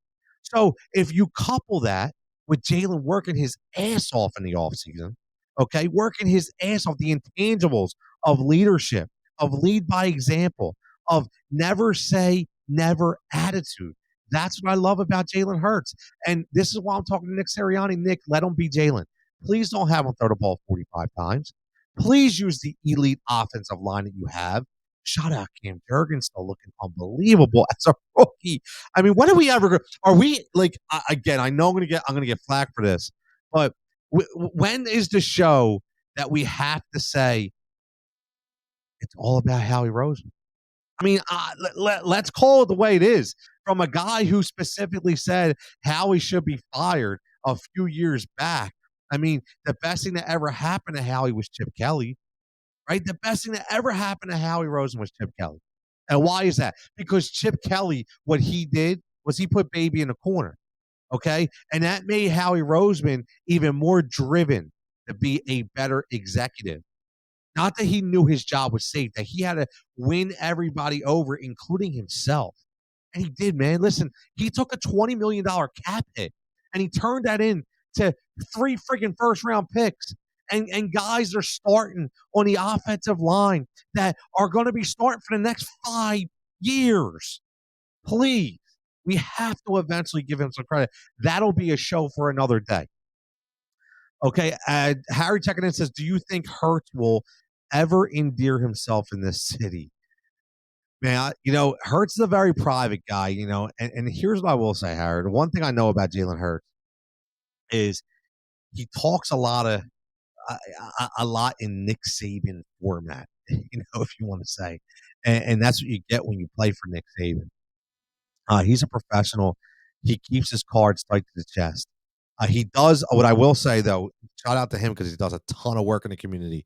So if you couple that with Jalen working his ass off in the offseason, okay, working his ass off, the intangibles of leadership, of lead by example, of never say never attitude. That's what I love about Jalen Hurts. And this is why I'm talking to Nick Sirianni. Nick, let him be Jalen. Please don't have him throw the ball 45 times. Please use the elite offensive line that you have. Shout out Cam Jurgens, still looking unbelievable as a rookie. I mean, when are we ever? Are we like again? I know I'm gonna get flack for this, but when is the show that we have to say it's all about Howie Roseman. I mean, let's call it the way it is. From a guy who specifically said Howie should be fired a few years back. I mean, the best thing that ever happened to Howie was Chip Kelly, right? The best thing that ever happened to Howie Roseman was Chip Kelly. And why is that? Because Chip Kelly, what he did was he put Baby in the corner, okay? And that made Howie Roseman even more driven to be a better executive. Not that he knew his job was safe, that he had to win everybody over, including himself. And he did, man. Listen, he took a $20 million cap hit and he turned that into 3 freaking first round picks. And guys are starting on the offensive line that are going to be starting for the next 5 years. Please, we have to eventually give him some credit. That'll be a show for another day. Okay, Harry checking in says, do you think Hurts will ever endear himself in this city? Man, Hurts is a very private guy, and here's what I will say, Harry. The one thing I know about Jalen Hurts is he talks a lot in Nick Saban format, if you want to say. And that's what you get when you play for Nick Saban. He's a professional. He keeps his cards tight to the chest. He does what I will say, though, shout out to him because he does a ton of work in the community.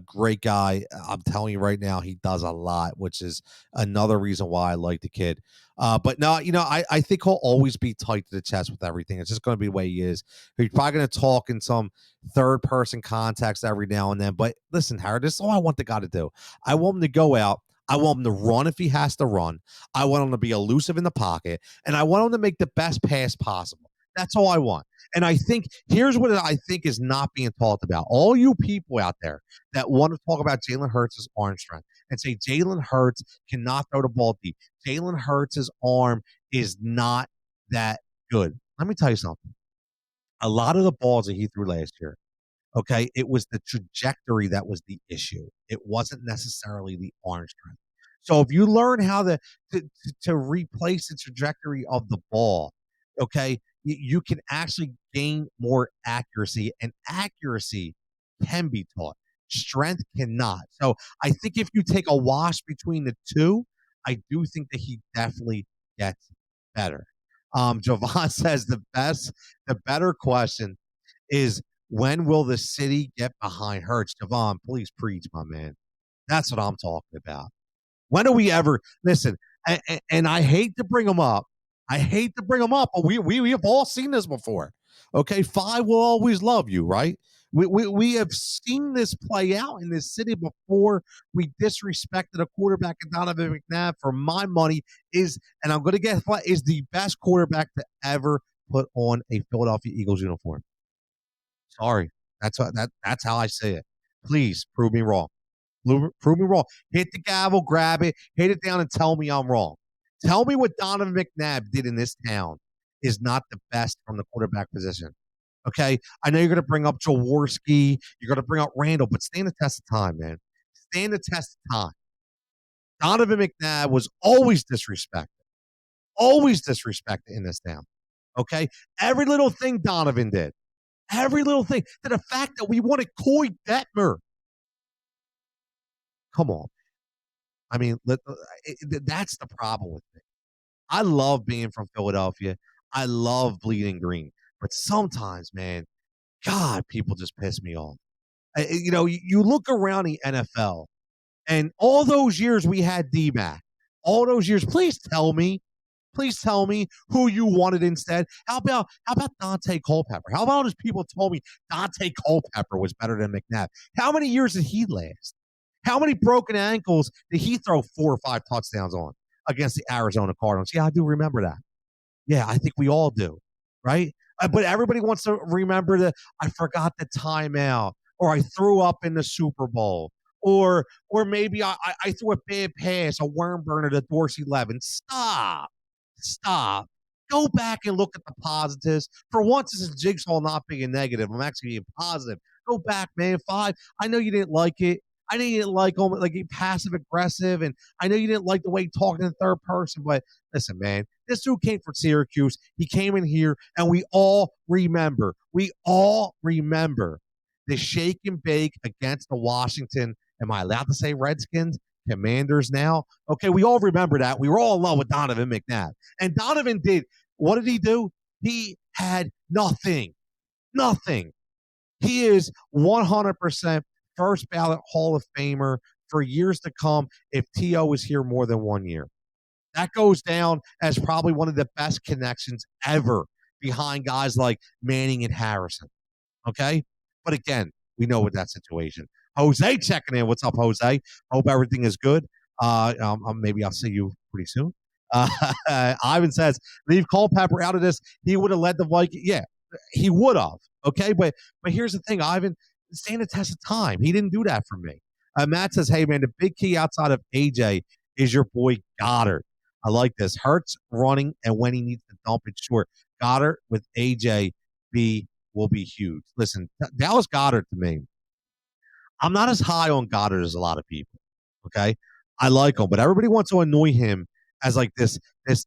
Great guy. I'm telling you right now, he does a lot, which is another reason why I like the kid. But no, I think he'll always be tight to the chest with everything. It's just going to be the way he is. He's probably going to talk in some third person context every now and then. But listen, Howard, this is all I want the guy to do. I want him to go out. I want him to run if he has to run. I want him to be elusive in the pocket. And I want him to make the best pass possible. That's all I want. And I think here's what I think is not being talked about. All you people out there that want to talk about Jalen Hurts' arm strength and say Jalen Hurts cannot throw the ball deep. Jalen Hurts' arm is not that good. Let me tell you something. A lot of the balls that he threw last year, okay, it was the trajectory that was the issue. It wasn't necessarily the arm strength. So if you learn how to replace the trajectory of the ball, okay, you can actually gain more accuracy, and accuracy can be taught. Strength cannot. So I think if you take a wash between the two, I do think that he definitely gets better. Javon says the better question is, when will the city get behind Hurts? Javon, please preach, my man. That's what I'm talking about. When do we ever listen? And I hate to bring them up. But we have all seen this before. Okay, 5 will always love you, right? We have seen this play out in this city before. We disrespected a quarterback in Donovan McNabb. For my money, and I'm going to get is the best quarterback to ever put on a Philadelphia Eagles uniform. Sorry, that's how I say it. Please prove me wrong. Prove me wrong. Hit the gavel, grab it, hit it down, and tell me I'm wrong. Tell me what Donovan McNabb did in this town is not the best from the quarterback position. Okay? I know you're going to bring up Jaworski. You're going to bring up Randall, but stand the test of time, man. Stand the test of time. Donovan McNabb was always disrespected. Always disrespected in this town. Okay? Every little thing Donovan did. Every little thing. To the fact that we wanted Coy Detmer. Come on. I mean, that's the problem with me. I love being from Philadelphia. I love bleeding green. But sometimes, man, God, people just piss me off. You look around the NFL, and all those years we had D-Mac, all those years, please tell me who you wanted instead. How about Dante Culpepper? How about those people told me Dante Culpepper was better than McNabb? How many years did he last? How many broken ankles did he throw 4 or 5 touchdowns on against the Arizona Cardinals? Yeah, I do remember that. Yeah, I think we all do, right? But everybody wants to remember I forgot the timeout, or I threw up in the Super Bowl, or maybe I threw a bad pass, a worm burner to Dorsey Levin. Stop. Go back and look at the positives. For once, this is Jigsaw not being negative. I'm actually being positive. Go back, man. 5. I know you didn't like it. I know you didn't like him, like passive aggressive, and I know you didn't like the way he talked in the third person. But listen, man, this dude came from Syracuse. He came in here, and we all remember the shake and bake against the Washington, am I allowed to say Redskins? Commanders now? Okay, we all remember that. We were all in love with Donovan McNabb. And Donovan did, what did he do? He had nothing. Nothing. He is 100% first ballot Hall of Famer for years to come if T.O. is here more than 1 year. That goes down as probably one of the best connections ever behind guys like Manning and Harrison. Okay? But again, we know what that situation. Jose checking in. What's up, Jose? Hope everything is good. Maybe I'll see you pretty soon. Ivan says, leave Culpepper out of this. He would have led the Vikings. Yeah, he would have. Okay, but here's the thing, Ivan, stand the test of time. He didn't do that for me. Matt says, hey man, the big key outside of AJ is your boy Goddard. I like this. Hurts running, and when he needs to dump it short. Goddard with AJ will be huge. Listen, Dallas Goddard to me, I'm not as high on Goddard as a lot of people. Okay, I like him, but everybody wants to annoy him as like this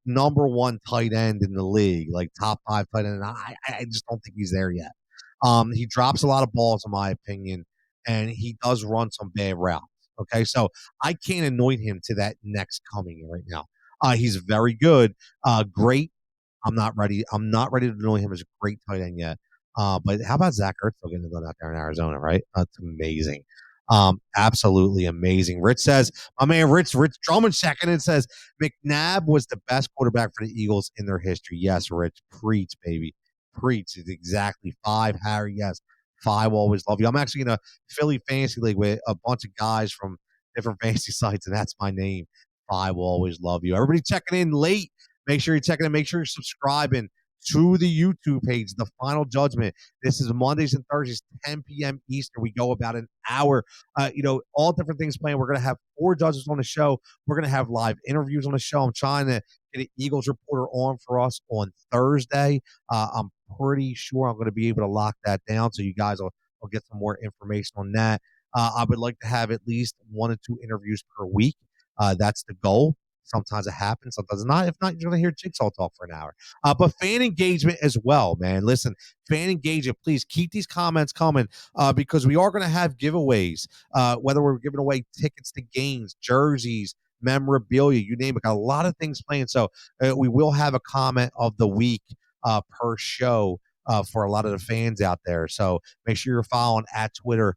number one tight end in the league, like top 5 tight end. And I just don't think he's there yet. He drops a lot of balls, in my opinion, and he does run some bad routes. Okay, so I can't anoint him to that next coming right now. He's very good, great. I'm not ready. I'm not ready to anoint him as a great tight end yet. But how about Zach Ertz still getting it done out there in Arizona, right? That's amazing. Absolutely amazing. Rich says, my man Rich Drummond checking in says, McNabb was the best quarterback for the Eagles in their history. Yes, Rich. Preach, baby. Preach. It's exactly 5, Harry. Yes. 5, always love you. I'm actually in a Philly fantasy league with a bunch of guys from different fantasy sites, and that's my name. 5 will always love you. Everybody checking in late. Make sure you're checking in. Make sure you're subscribing to the YouTube page, The Final Judgment. This is Mondays and Thursdays, 10 p.m. Eastern. We go about an hour. All different things playing. We're going to have 4 judges on the show. We're going to have live interviews on the show. I'm trying to get an Eagles reporter on for us on Thursday. I'm pretty sure I'm going to be able to lock that down, so you guys will get some more information on that. I would like to have at least 1 or 2 interviews per week. That's the goal. Sometimes it happens, sometimes not. If not, you're going to hear Jigsaw talk for an hour. But fan engagement as well, man. Listen, fan engagement, please keep these comments coming because we are going to have giveaways, whether we're giving away tickets to games, jerseys, memorabilia, you name it. Got a lot of things playing. So we will have a comment of the week per show for a lot of the fans out there. So make sure you're following at Twitter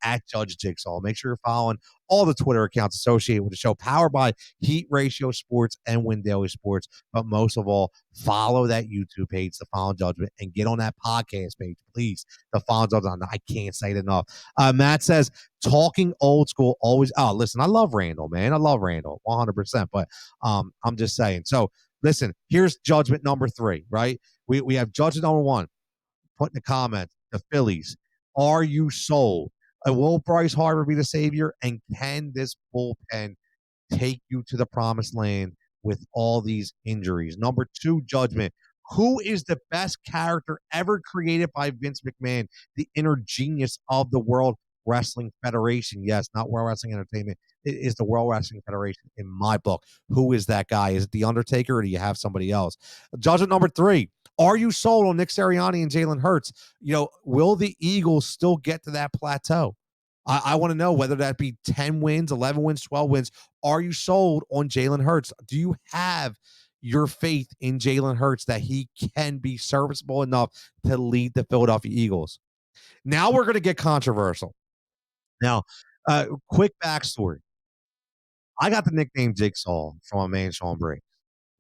at Judge Jigsaw. Make sure you're following all the Twitter accounts associated with the show, powered by Heat Ratio Sports and Win Daily Sports. But most of all, follow that YouTube page, The Final Judgment, and get on that podcast page, please. The Final Judgment. I can't say it enough. Matt says, talking old school always. Oh, listen, I love Randall, man. I love Randall 100%. But I'm just saying. So, listen, here's Judgment number 3, right? We have Judgment number 1. Put in the comments, the Phillies. Are you sold? Will Bryce Harper be the savior? And can this bullpen take you to the promised land with all these injuries? Number 2, Judgment. Who is the best character ever created by Vince McMahon, the inner genius of the World Wrestling Federation? Yes, not World Wrestling Entertainment. It is the World Wrestling Federation in my book. Who is that guy? Is it The Undertaker, or do you have somebody else? Judgment number 3. Are you sold on Nick Sirianni and Jalen Hurts? Will the Eagles still get to that plateau? I want to know whether that be 10 wins, 11 wins, 12 wins. Are you sold on Jalen Hurts? Do you have your faith in Jalen Hurts that he can be serviceable enough to lead the Philadelphia Eagles? Now we're going to get controversial. Now, quick backstory. I got the nickname Jigsaw from my man Sean Briggs.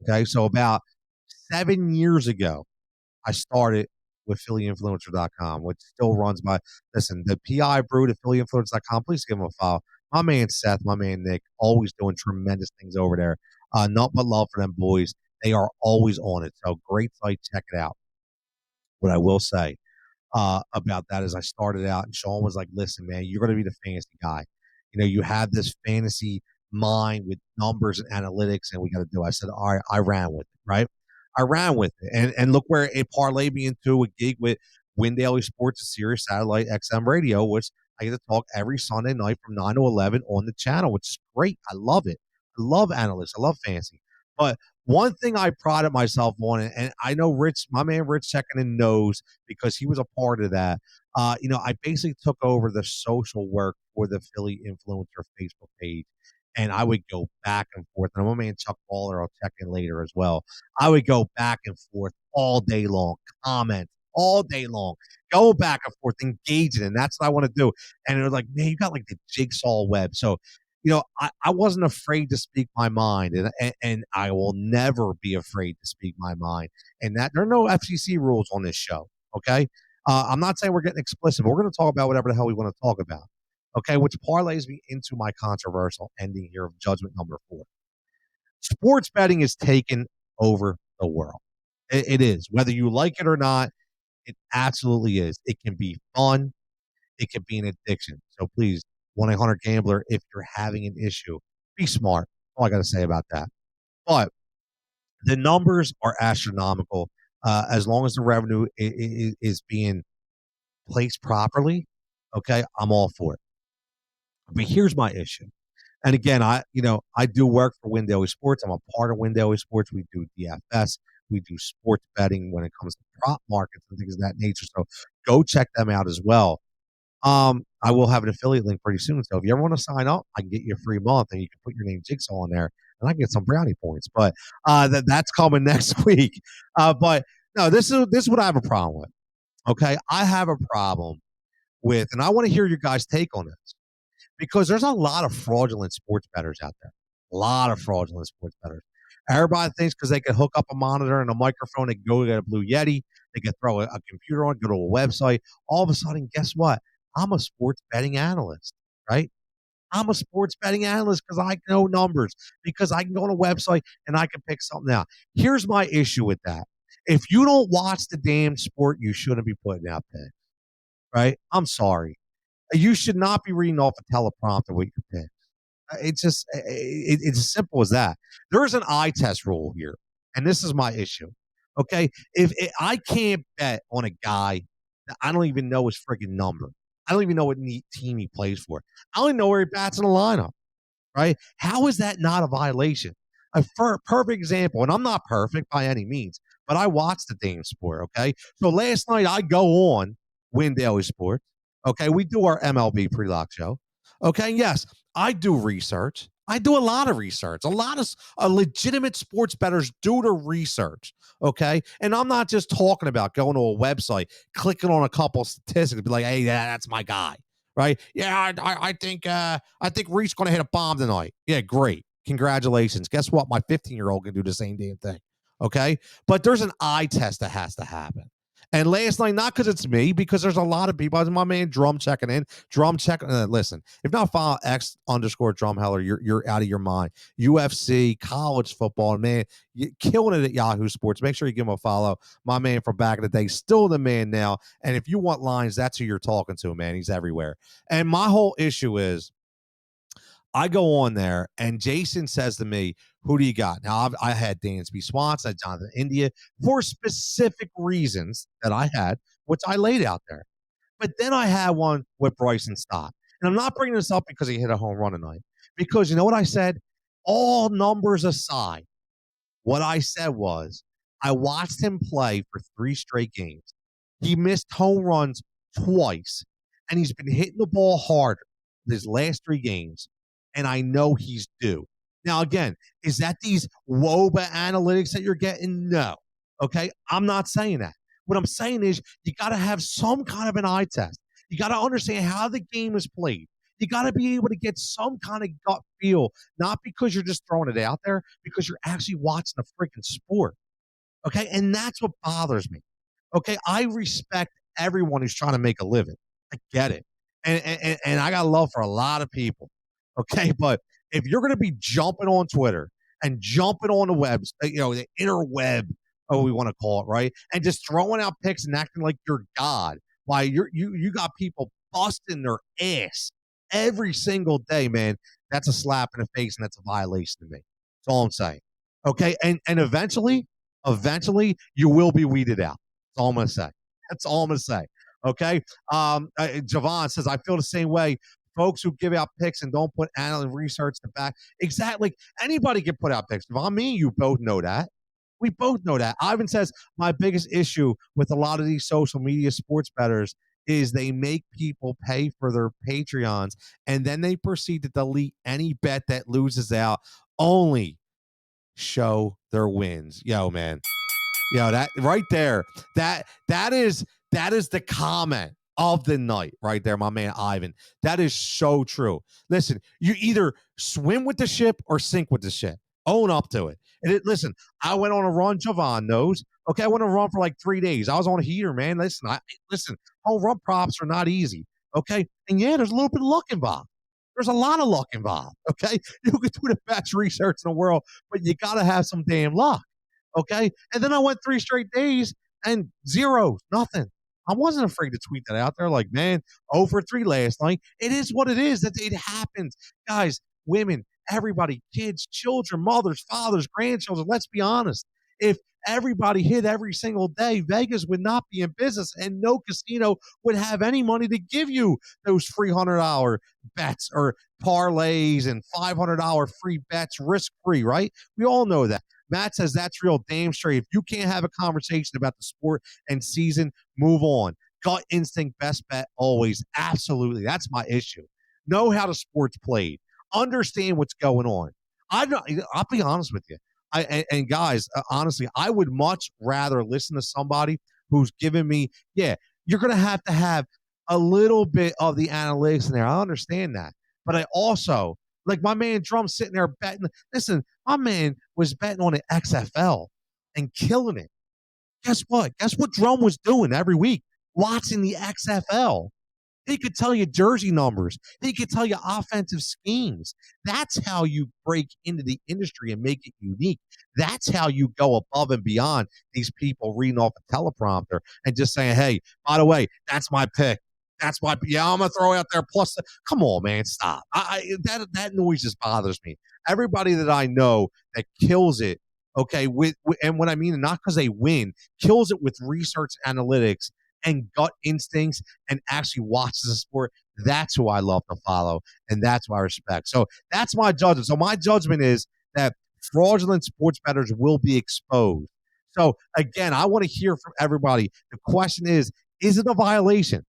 Okay, so about 7 years ago, I started with PhillyInfluencer.com, which still runs by, listen, the PI Brood at PhillyInfluencer.com. Please give them a follow. My man Seth, my man Nick, always doing tremendous things over there. Not but love for them boys. They are always on it. So great site. Check it out. What I will say about that is I started out and Sean was like, listen, man, you're going to be the fantasy guy. You have this fantasy mind with numbers and analytics, and we got to do it. I said, all right, I ran with it, right? I ran with it. And look where it parlayed me into a gig with Win Daily Sports, a Sirius Satellite XM Radio, which I get to talk every Sunday night from 9 to 11 on the channel, which is great. I love it. I love analysts. I love fantasy. But One thing I prided myself on, and I know Rich, my man Rich checking in knows because he was a part of that. I basically took over the social work for the Philly Influencer Facebook page, and I would go back and forth. And my man Chuck Baller, I'll check in later as well. I would go back and forth all day long, comment all day long, go back and forth, engaging, and that's what I want to do. And it was like, man, you got like the Jigsaw web, so I wasn't afraid to speak my mind, and I will never be afraid to speak my mind. And that there are no FCC rules on this show. Okay, I'm not saying we're getting explicit, but we're going to talk about whatever the hell we want to talk about. Okay, which parlays me into my controversial ending here of judgment number 4. Sports betting is taking over the world. It is, whether you like it or not. It absolutely is. It can be fun. It can be an addiction. So please, 1-800-GAMBLER, if you're having an issue, be smart. All I got to say about that. But the numbers are astronomical. As long as the revenue is being placed properly, okay, I'm all for it. But here's my issue. And again, I do work for Windowy Sports. I'm a part of Windowy Sports. We do DFS. We do sports betting when it comes to prop markets and things of that nature. So go check them out as well. I will have an affiliate link pretty soon. So if you ever want to sign up, I can get you a free month and you can put your name Jigsaw on there and I can get some brownie points. But that's coming next week. But no, this is what I have a problem with. Okay. I have a problem with, and I want to hear your guys' take on this because there's a lot of fraudulent sports bettors out there. A lot of fraudulent sports bettors. Everybody thinks because they can hook up a monitor and a microphone, they can go get a Blue Yeti, they can throw a computer on, go to a website. All of a sudden, guess what? I'm a sports betting analyst, right? I'm a sports betting analyst because I know numbers, because I can go on a website and I can pick something out. Here's my issue with that. If you don't watch the damn sport, you shouldn't be putting out picks, right? I'm sorry. You should not be reading off a teleprompter with your picks. It's just it's as simple as that. There's an eye test rule here, and this is my issue. Okay, if I can't bet on a guy that I don't even know his friggin' number, I don't even know what team he plays for. I don't even know where he bats in the lineup. Right? How is that not a violation? A perfect example, and I'm not perfect by any means, but I watch the damn sport. Okay, so last night I go on Win Daily Sports. Okay, we do our MLB pre-lock show. Okay, yes, I do research. I do a lot of research. A lot of legitimate sports bettors do the research. Okay, and I'm not just talking about going to a website, clicking on a couple statistics, and be like, "Hey, that's my guy." Right? Yeah, I think Reed's going to hit a bomb tonight. Yeah, great. Congratulations. Guess what? My 15-year-old can do the same damn thing. Okay, but there's an eye test that has to happen. And last night, not because it's me, because there's a lot of people. My man Drum checking in. Drum checking. Listen, if not follow X_Drumheller, you're out of your mind. UFC, college football, man, you're killing it at Yahoo Sports. Make sure you give him a follow. My man from back in the day, still the man now. And if you want lines, that's who you're talking to, man. He's everywhere. And my whole issue is, I go on there and Jason says to me, "Who do you got?" Now, I had Dansby Swanson, Jonathan India for specific reasons that I had, which I laid out there. But then I had one with Bryson Stott. And I'm not bringing this up because he hit a home run tonight. Because you know what I said? All numbers aside, what I said was I watched him play for 3 straight games. He missed home runs twice, and he's been hitting the ball harder his last 3 games, and I know he's due. Now, again, is that these WOBA analytics that you're getting? No. Okay? I'm not saying that. What I'm saying is you got to have some kind of an eye test. You got to understand how the game is played. You got to be able to get some kind of gut feel, not because you're just throwing it out there, because you're actually watching the freaking sport. Okay? And that's what bothers me. Okay? I respect everyone who's trying to make a living. I get it. And I got love for a lot of people. Okay? But if you're going to be jumping on Twitter and jumping on the webs, the interweb, we want to call it, right? And just throwing out picks and acting like you're God. Why you got people busting their ass every single day, man. That's a slap in the face and that's a violation to me. That's all I'm saying. Okay. And eventually you will be weeded out. That's all I'm gonna say. That's all I'm gonna say. Okay. Javon says, I feel the same way folks who give out picks and don't put analyst research to back. Exactly. Anybody can put out picks. If I'm me, you both know that. We both know that. Ivan says my biggest issue with a lot of these social media sports bettors is they make people pay for their Patreons and then they proceed to delete any bet that loses out, only show their wins. Yo, man. Yo, that right there, that is the comment of the night right there, my man Ivan. That is so true. Listen, you either swim with the ship or sink with the ship. Own up to it. Listen, I went on a run. Javon knows. Okay, I went on a run for like 3 days. I was on a heater, man. Listen, home run props are not easy. Okay, and yeah, there's a little bit of luck involved. There's a lot of luck involved. Okay, you can do the best research in the world, but you got to have some damn luck. Okay, and then I went 3 straight days and zero, nothing. I wasn't afraid to tweet that out there. Like, man, 0 for 3 last night. It is what it is. That it happens, guys, women, everybody, kids, children, mothers, fathers, grandchildren. Let's be honest. If everybody hit every single day, Vegas would not be in business, and no casino would have any money to give you those $300 bets or parlays and $500 free bets risk free. Right? We all know that. Matt says that's real damn straight. If you can't have a conversation about the sport and season, move on. Gut instinct, best bet always. Absolutely. That's my issue. Know how the sport's played. Understand what's going on. I'll be honest with you. And guys, honestly, I would much rather listen to somebody who's giving me, yeah, you're going to have a little bit of the analytics in there. I understand that. But I also, like my man Drum sitting there betting. Listen, my man was betting on the XFL and killing it. Guess what? Guess what Drum was doing every week? Watching the XFL. He could tell you jersey numbers. He could tell you offensive schemes. That's how you break into the industry and make it unique. That's how you go above and beyond these people reading off a teleprompter and just saying, hey, by the way, that's my pick. That's my, yeah, I'm going to throw out there plus. Come on, man, stop. That noise just bothers me. Everybody that I know that kills it, okay, and what I mean, not because they win, kills it with research analytics and gut instincts and actually watches the sport. That's who I love to follow, and that's who I respect. So that's my judgment. So my judgment is that fraudulent sports bettors will be exposed. So again, I want to hear from everybody. The question is it a violation?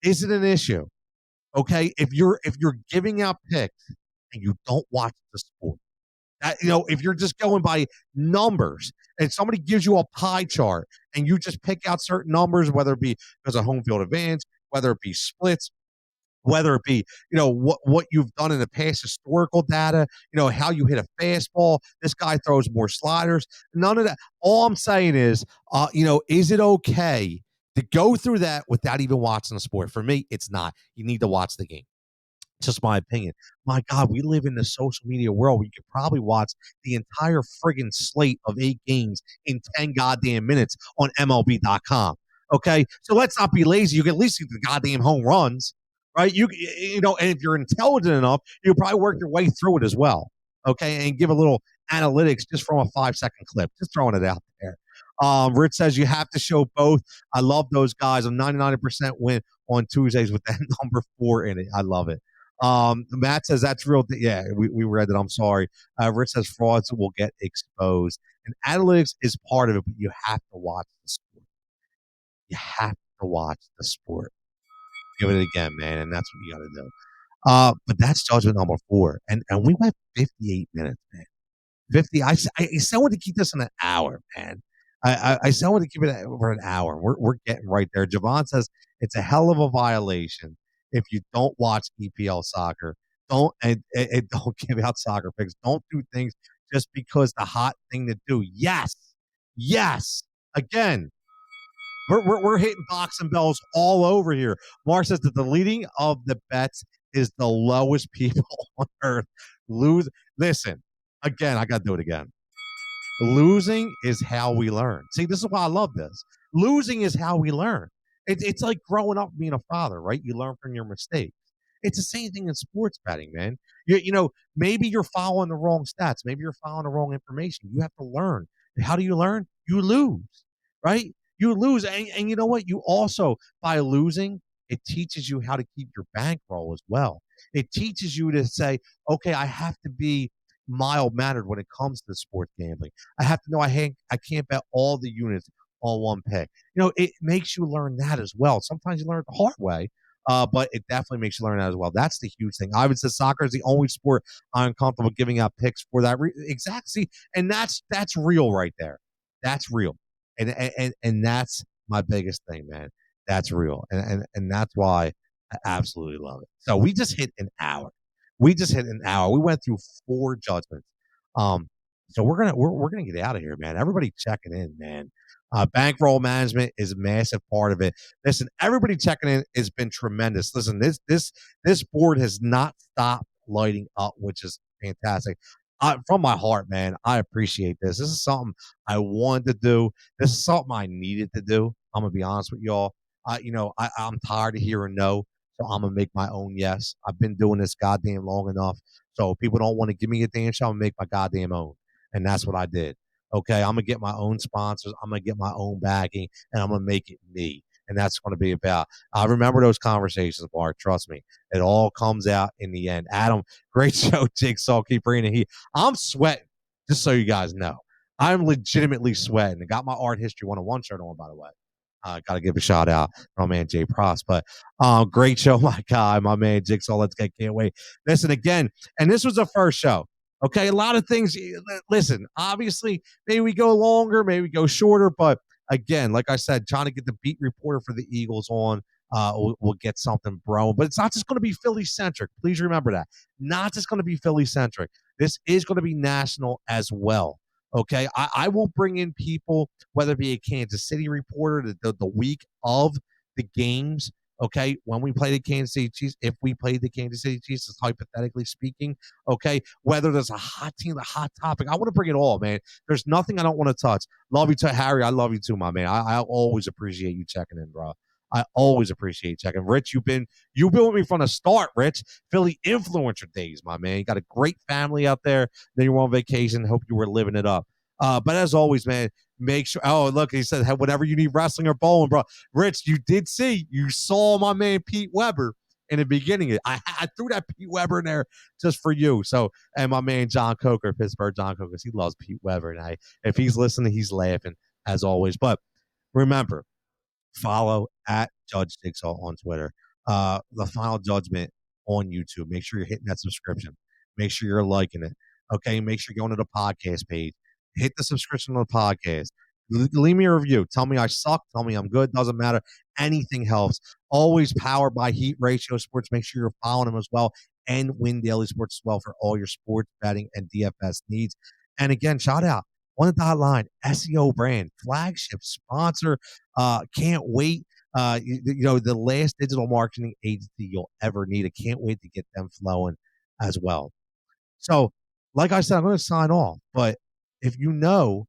Is it an issue? Okay, if you're giving out picks and you don't watch the sport, if you're just going by numbers and somebody gives you a pie chart and you just pick out certain numbers, whether it be because of home field advantage, whether it be splits, whether it be, what you've done in the past, historical data, how you hit a fastball, this guy throws more sliders, none of that. All I'm saying is, is it okay to go through that without even watching the sport? For me, it's not. You need to watch the game. Just my opinion. My God, we live in the social media world where you could probably watch the entire friggin' slate of 8 games in 10 goddamn minutes on MLB.com. Okay, so let's not be lazy. You can at least see the goddamn home runs, right? And if you're intelligent enough, you'll probably work your way through it as well. Okay, and give a little analytics just from a 5-second clip. Just throwing it out there. Rich says you have to show both. I love those guys. A 99% win on Tuesdays with that number 4 in it. I love it. Matt says that's real. Yeah, we read it. I'm sorry. Rich says frauds will get exposed, and analytics is part of it, but you have to watch the sport. You have to watch the sport. Give it again, man, and that's what you got to do. But that's judgment number 4, and we went 58 minutes, man. 50. I still want to keep this in an hour, man. I still want to keep it for an hour. We're getting right there. Javon says it's a hell of a violation if you don't watch EPL soccer. Don't give out soccer picks. Don't do things just because the hot thing to do. Yes. Again, we're hitting boxing bells all over here. Mark says that the leading of the bets is the lowest people on earth. Listen, again, I got to do it again. Losing is how we learn. See, this is why I love this. Losing is how we learn. It's like growing up being a father, right? You learn from your mistakes. It's the same thing in sports betting, man. Maybe you're following the wrong stats. Maybe you're following the wrong information. You have to learn. How do you learn? You lose, right? You lose. And you know what? You also, by losing, it teaches you how to keep your bankroll as well. It teaches you to say, okay, I have to be mild-mannered when it comes to sports gambling. I have to know I can't bet all the units on one pick. It makes you learn that as well. Sometimes you learn it the hard way, but it definitely makes you learn that as well. That's the huge thing. I would say soccer is the only sport I'm comfortable giving out picks for that. Exactly. And that's real right there. That's real. And that's my biggest thing, man. That's real. And that's why I absolutely love it. So we just hit an hour. We went through 4 judgments. So we're gonna get out of here, man. Everybody checking in, man. Bankroll management is a massive part of it. Listen, everybody checking in has been tremendous. Listen, this board has not stopped lighting up, which is fantastic. From my heart, man, I appreciate this. This is something I wanted to do. This is something I needed to do. I'm gonna be honest with y'all. I'm tired of hearing no, so I'm gonna make my own yes. I've been doing this goddamn long enough, so if people don't want to give me a damn show, I'm gonna make my goddamn own, and that's what I did. Okay, I'm gonna get my own sponsors. I'm gonna get my own backing, and I'm gonna make it me. And that's going to be about. I remember those conversations, Mark. Trust me, it all comes out in the end. Adam, great show, Jigsaw. Keep bringing the heat. I'm sweating, just so you guys know. I'm legitimately sweating. I got my art history 101 shirt on, by the way. Got to give a shout out to my man Jay Prost. But great show, my guy, my man Jigsaw. Let's get, can't wait. Listen again, and this was the first show. Okay, a lot of things. Listen, obviously, maybe we go longer, maybe we go shorter, but again, like I said, trying to get the beat reporter for the Eagles on, we'll get something, bro. But it's not just going to be Philly-centric. Please remember that. Not just going to be Philly-centric. This is going to be national as well. Okay, I will bring in people, whether it be a Kansas City reporter the week of the games. Okay, when we play the Kansas City Chiefs, if we play the Kansas City Chiefs, just hypothetically speaking, okay, whether there's a hot team, a hot topic, I want to bring it all, man. There's nothing I don't want to touch. Love you too, Harry. I love you too, my man. I always appreciate you checking in, bro. I always appreciate checking. Rich, you've been with me from the start, Rich. Philly influencer days, my man. You got a great family out there. Then you're on vacation. Hope you were living it up. But as always, man, make sure. Oh, look, he said, whatever you need wrestling or bowling, bro. Rich, you saw my man Pete Weber in the beginning. I threw that Pete Weber in there just for you. So, and my man John Coker, Pittsburgh John Coker, he loves Pete Weber. And if he's listening, he's laughing as always. But remember, follow at Judge Jigsaw on Twitter. The Final Judgment on YouTube. Make sure you're hitting that subscription. Make sure you're liking it. Okay, make sure you're going to the podcast page. Hit the subscription on the podcast. Leave me a review. Tell me I suck. Tell me I'm good. Doesn't matter. Anything helps. Always powered by Heat Ratio Sports. Make sure you're following them as well. And Win Daily Sports as well for all your sports betting and DFS needs. And again, shout out on the dot line, SEO brand, flagship sponsor. Can't wait. The last digital marketing agency you'll ever need. I can't wait to get them flowing as well. So, like I said, I'm going to sign off. But if you know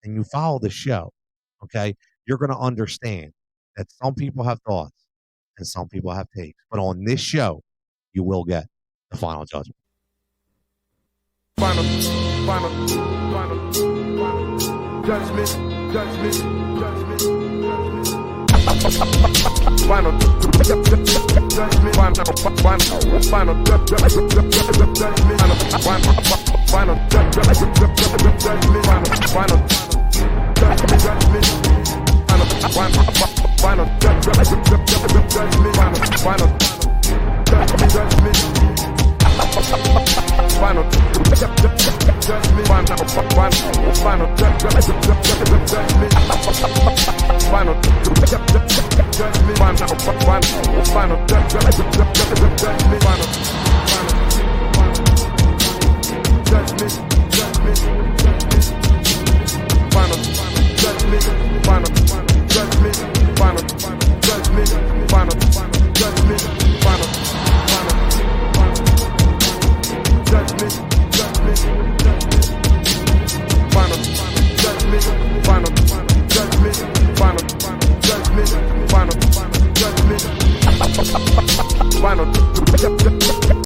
and you follow the show, okay, you're going to understand that some people have thoughts and some people have takes. But on this show, you will get the final judgment. Final judgment. Final